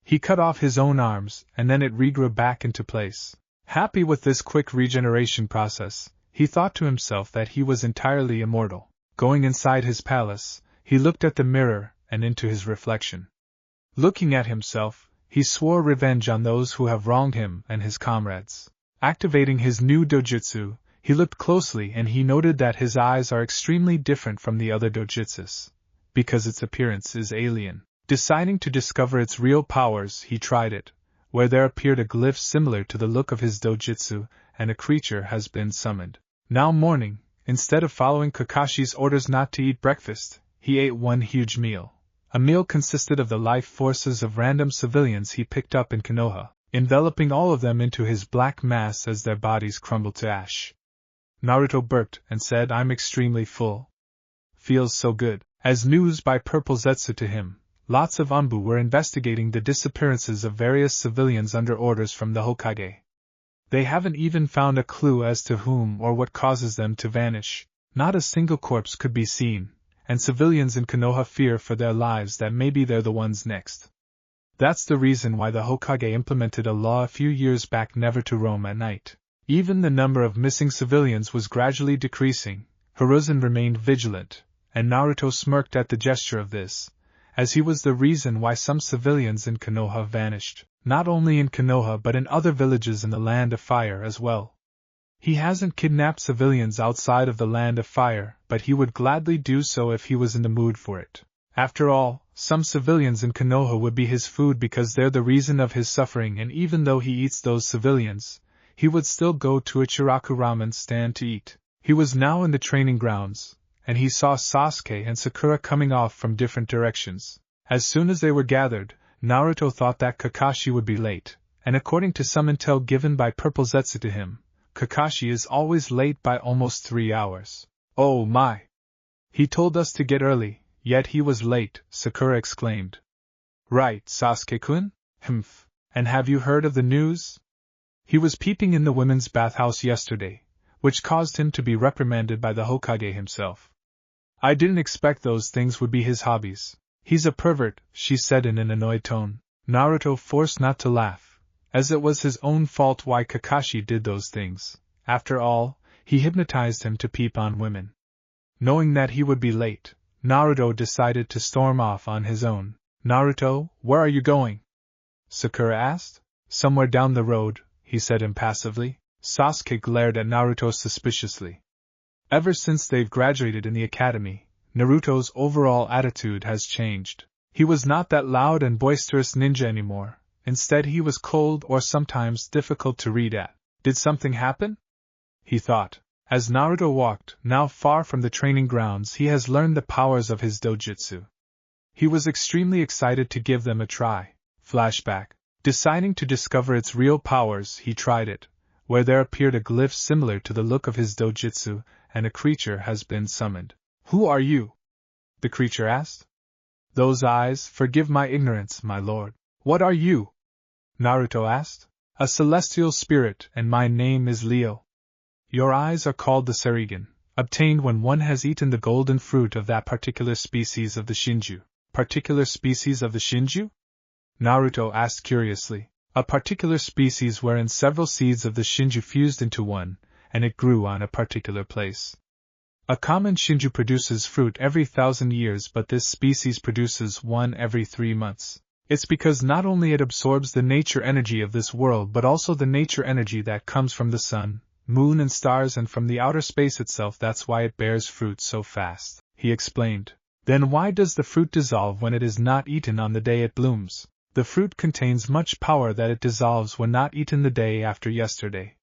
He cut off his own arms, and then it regrew back into place. Happy with this quick regeneration process, he thought to himself that he was entirely immortal. Going inside his palace, he looked at the mirror and into his reflection. Looking at himself, he swore revenge on those who have wronged him and his comrades. Activating his new dojutsu, he looked closely and he noted that his eyes are extremely different from the other dojutsus, because its appearance is alien. Deciding to discover its real powers, he tried it, where there appeared a glyph similar to the look of his dojutsu, and a creature has been summoned. Now morning, instead of following Kakashi's orders not to eat breakfast, he ate one huge meal. A meal consisted of the life forces of random civilians he picked up in Konoha, enveloping all of them into his black mass as their bodies crumbled to ash. Naruto burped and said, "I'm extremely full. Feels so good." As news by Purple Zetsu to him, lots of Anbu were investigating the disappearances of various civilians under orders from the Hokage. They haven't even found a clue as to whom or what causes them to vanish. Not a single corpse could be seen, and civilians in Konoha fear for their lives that maybe they're the ones next. That's the reason why the Hokage implemented a law a few years back never to roam at night. Even the number of missing civilians was gradually decreasing. Hiruzen remained vigilant, and Naruto smirked at the gesture of this, as he was the reason why some civilians in Konoha vanished, not only in Konoha but in other villages in the Land of Fire as well. He hasn't kidnapped civilians outside of the Land of Fire, but he would gladly do so if he was in the mood for it. After all, some civilians in Konoha would be his food because they're the reason of his suffering, and even though he eats those civilians, he would still go to a Chiraku ramen stand to eat. He was now in the training grounds, and he saw Sasuke and Sakura coming off from different directions. As soon as they were gathered, Naruto thought that Kakashi would be late, and according to some intel given by Purple Zetsu to him, Kakashi is always late by almost 3 hours. "Oh my! He told us to get early, yet he was late," Sakura exclaimed. Right, Sasuke-kun? Humph. And have you heard of the news? He was peeping in the women's bathhouse yesterday, which caused him to be reprimanded by the Hokage himself. I didn't expect those things would be his hobbies. He's a pervert, she said in an annoyed tone. Naruto forced not to laugh, as it was his own fault why Kakashi did those things. After all, he hypnotized him to peep on women. Knowing that he would be late, Naruto decided to storm off on his own. Naruto, where are you going? Sakura asked. Somewhere down the road, he said impassively. Sasuke glared at Naruto suspiciously. Ever since they've graduated in the academy, Naruto's overall attitude has changed. He was not that loud and boisterous ninja anymore. Instead, he was cold or sometimes difficult to read at. Did something happen? He thought. As Naruto walked, now far from the training grounds, he has learned the powers of his dojutsu. He was extremely excited to give them a try. Flashback. Deciding to discover its real powers, he tried it, where there appeared a glyph similar to the look of his dojutsu, and a creature has been summoned. Who are you? The creature asked. Those eyes, forgive my ignorance, my lord. What are you? Naruto asked. A celestial spirit, and my name is Leo. Your eyes are called the Sharingan, obtained when one has eaten the golden fruit of that particular species of the Shinju. Particular species of the Shinju? Naruto asked curiously. A particular species wherein several seeds of the Shinju fused into one, and it grew on a particular place. A common Shinju produces fruit every 1,000 years, but this species produces one every 3 months. It's because not only it absorbs the nature energy of this world but also the nature energy that comes from the sun, moon and stars and from the outer space itself. That's why it bears fruit so fast, he explained. Then why does the fruit dissolve when it is not eaten on the day it blooms? The fruit contains much power that it dissolves when not eaten the day after yesterday.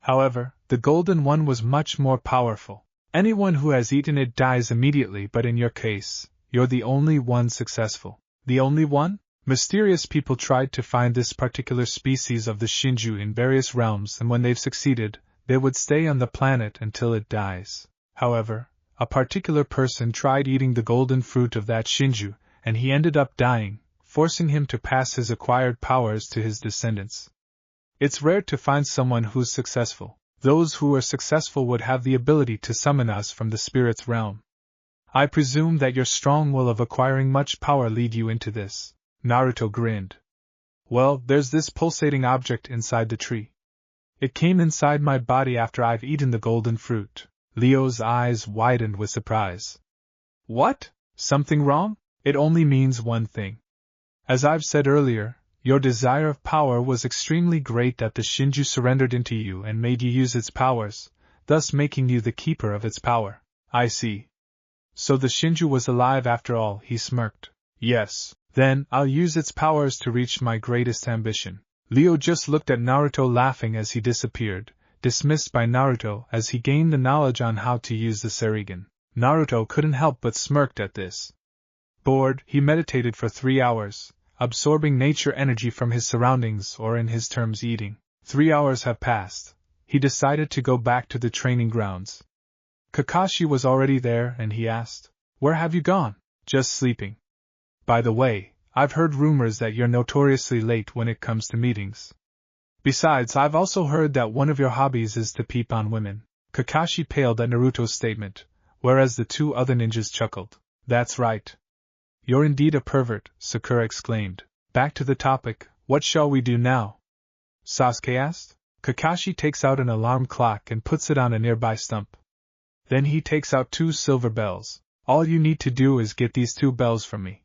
However, the golden one was much more powerful. Anyone who has eaten it dies immediately, but in your case, you're the only one successful. The only one? Mysterious people tried to find this particular species of the Shinju in various realms, and when they've succeeded, they would stay on the planet until it dies. However, a particular person tried eating the golden fruit of that Shinju, and he ended up dying, forcing him to pass his acquired powers to his descendants. It's rare to find someone who's successful. Those who are successful would have the ability to summon us from the spirit's realm. I presume that your strong will of acquiring much power lead you into this. Naruto grinned. Well, there's this pulsating object inside the tree. It came inside my body after I've eaten the golden fruit. Leo's eyes widened with surprise. What? Something wrong? It only means one thing. As I've said earlier, your desire of power was extremely great that the Shinju surrendered into you and made you use its powers, thus making you the keeper of its power. I see. So the Shinju was alive after all, he smirked. Yes, then I'll use its powers to reach my greatest ambition. Leo just looked at Naruto laughing as he disappeared, dismissed by Naruto as he gained the knowledge on how to use the Sharingan. Naruto couldn't help but smirked at this. Bored, he meditated for 3 hours, absorbing nature energy from his surroundings, or in his terms eating. 3 hours have passed. He decided to go back to the training grounds. Kakashi was already there and he asked, "Where have you gone?" "Just sleeping. By the way, I've heard rumors that you're notoriously late when it comes to meetings. Besides, I've also heard that one of your hobbies is to peep on women." Kakashi paled at Naruto's statement, whereas the 2 other ninjas chuckled. "That's right. You're indeed a pervert," Sakura exclaimed. "Back to the topic, what shall we do now?" Sasuke asked. Kakashi takes out an alarm clock and puts it on a nearby stump. Then he takes out 2 silver bells. "All you need to do is get these 2 bells from me.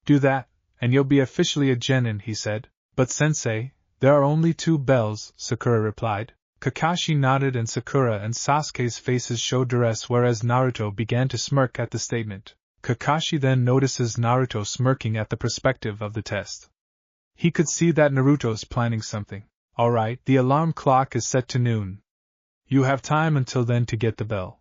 Do that, and you'll be officially a genin," he said. "But sensei, there are only 2 bells," Sakura replied. Kakashi nodded and Sakura and Sasuke's faces showed duress, whereas Naruto began to smirk at the statement. Kakashi then notices Naruto smirking at the perspective of the test. He could see that Naruto's planning something. "Alright, the alarm clock is set to noon. You have time until then to get the bell.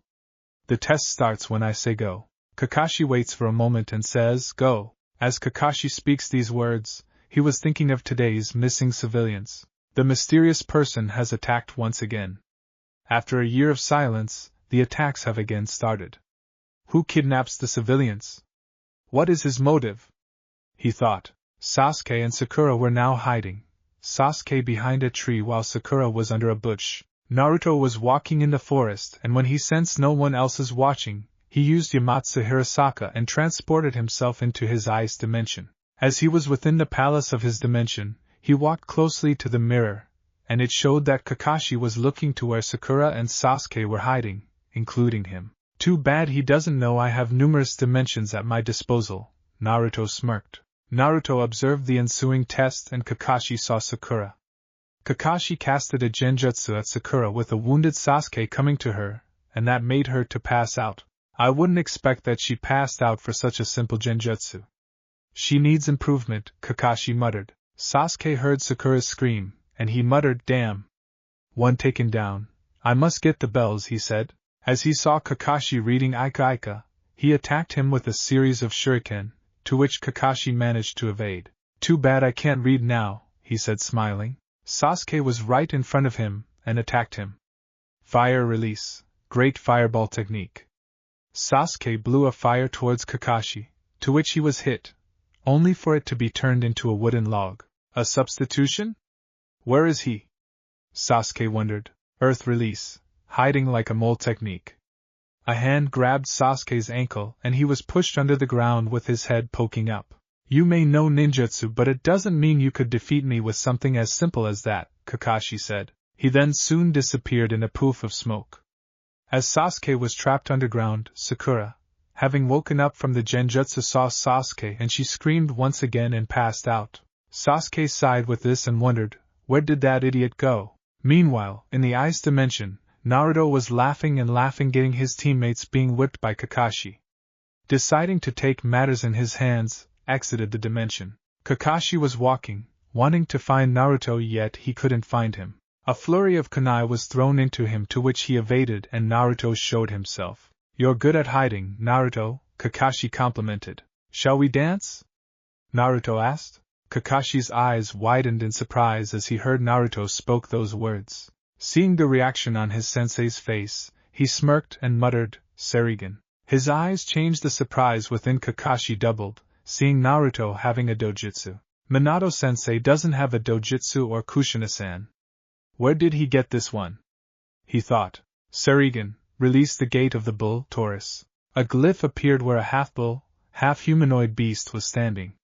The test starts when I say go." Kakashi waits for a moment and says, "Go." As Kakashi speaks these words, he was thinking of today's missing civilians. The mysterious person has attacked once again. After a year of silence, the attacks have again started. Who kidnaps the civilians? What is his motive? He thought. Sasuke and Sakura were now hiding, Sasuke behind a tree while Sakura was under a bush. Naruto was walking in the forest, and when he sensed no one else is watching, he used Yamatsu Hirasaka and transported himself into his Ice dimension. As he was within the palace of his dimension, he walked closely to the mirror, and it showed that Kakashi was looking to where Sakura and Sasuke were hiding, including him. Too bad he doesn't know I have numerous dimensions at my disposal, Naruto smirked. Naruto observed the ensuing test and Kakashi saw Sakura. Kakashi casted a genjutsu at Sakura with a wounded Sasuke coming to her, and that made her to pass out. I wouldn't expect that she passed out for such a simple genjutsu. She needs improvement, Kakashi muttered. Sasuke heard Sakura's scream, and he muttered, damn. One taken down. I must get the bells, he said. As he saw Kakashi reading Ika Ika, he attacked him with a series of shuriken, to which Kakashi managed to evade. Too bad I can't read now, he said smiling. Sasuke was right in front of him, and attacked him. Fire release, great fireball technique. Sasuke blew a fire towards Kakashi, to which he was hit, only for it to be turned into a wooden log. A substitution? Where is he? Sasuke wondered. Earth release, hiding like a mole technique. A hand grabbed Sasuke's ankle and he was pushed under the ground with his head poking up. You may know ninjutsu, but it doesn't mean you could defeat me with something as simple as that, Kakashi said. He then soon disappeared in a poof of smoke. As Sasuke was trapped underground, Sakura, having woken up from the genjutsu, saw Sasuke and she screamed once again and passed out. Sasuke sighed with this and wondered, where did that idiot go? Meanwhile, in the Ice dimension, Naruto was laughing and laughing, getting his teammates being whipped by Kakashi. Deciding to take matters in his hands, exited the dimension. Kakashi was walking, wanting to find Naruto, yet he couldn't find him. A flurry of kunai was thrown into him, to which he evaded, and Naruto showed himself. You're good at hiding, Naruto, Kakashi complimented. Shall we dance? Naruto asked. Kakashi's eyes widened in surprise as he heard Naruto spoke those words. Seeing the reaction on his sensei's face, he smirked and muttered, Serigan. His eyes changed, the surprise within Kakashi doubled, seeing Naruto having a dojutsu. Minato-sensei doesn't have a dojutsu or Kushina-san. Where did he get this one? He thought. Serigan, release the gate of the bull, Taurus. A glyph appeared where a half-bull, half-humanoid beast was standing.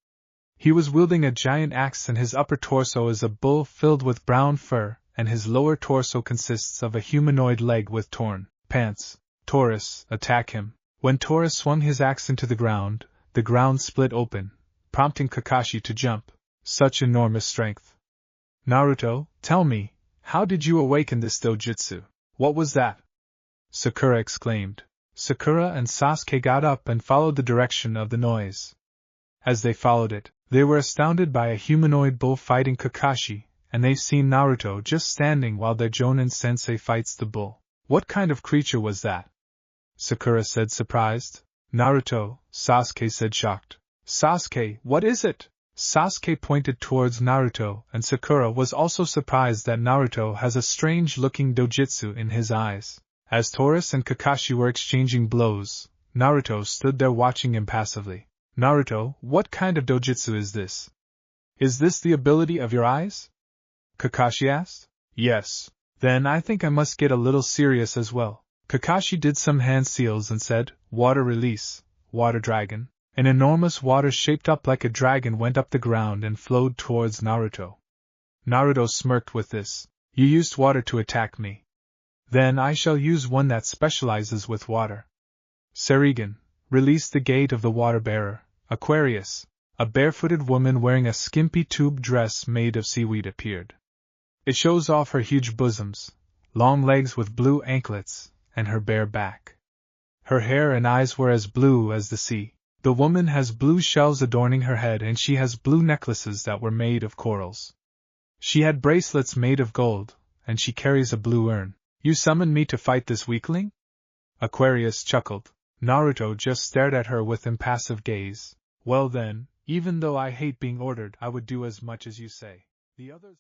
He was wielding a giant axe, and his upper torso is a bull filled with brown fur, and his lower torso consists of a humanoid leg with torn pants. Taurus, attack him. When Taurus swung his axe into the ground split open, prompting Kakashi to jump. Such enormous strength. Naruto, tell me, how did you awaken this dojutsu? What was that? Sakura exclaimed. Sakura and Sasuke got up and followed the direction of the noise. As they followed it, they were astounded by a humanoid bull fighting Kakashi, and they've seen Naruto just standing while their Jonin-sensei fights the bull. What kind of creature was that? Sakura said, surprised. Naruto, Sasuke said, shocked. Sasuke, what is it? Sasuke pointed towards Naruto, and Sakura was also surprised that Naruto has a strange-looking dojutsu in his eyes. As Taurus and Kakashi were exchanging blows, Naruto stood there watching impassively. Naruto, what kind of dojutsu is this? Is this the ability of your eyes? Kakashi asked. Yes. Then I think I must get a little serious as well. Kakashi did some hand seals and said, water release, water dragon. An enormous water shaped up like a dragon went up the ground and flowed towards Naruto. Naruto smirked with this. You used water to attack me. Then I shall use one that specializes with water. Serigan, release the gate of the water bearer. Aquarius, a barefooted woman wearing a skimpy tube dress made of seaweed appeared. It shows off her huge bosoms, long legs with blue anklets, and her bare back. Her hair and eyes were as blue as the sea. The woman has blue shells adorning her head, and she has blue necklaces that were made of corals. She had bracelets made of gold, and she carries a blue urn. You summoned me to fight this weakling? Aquarius chuckled. Naruto just stared at her with impassive gaze. Well then, even though I hate being ordered, I would do as much as you say. The others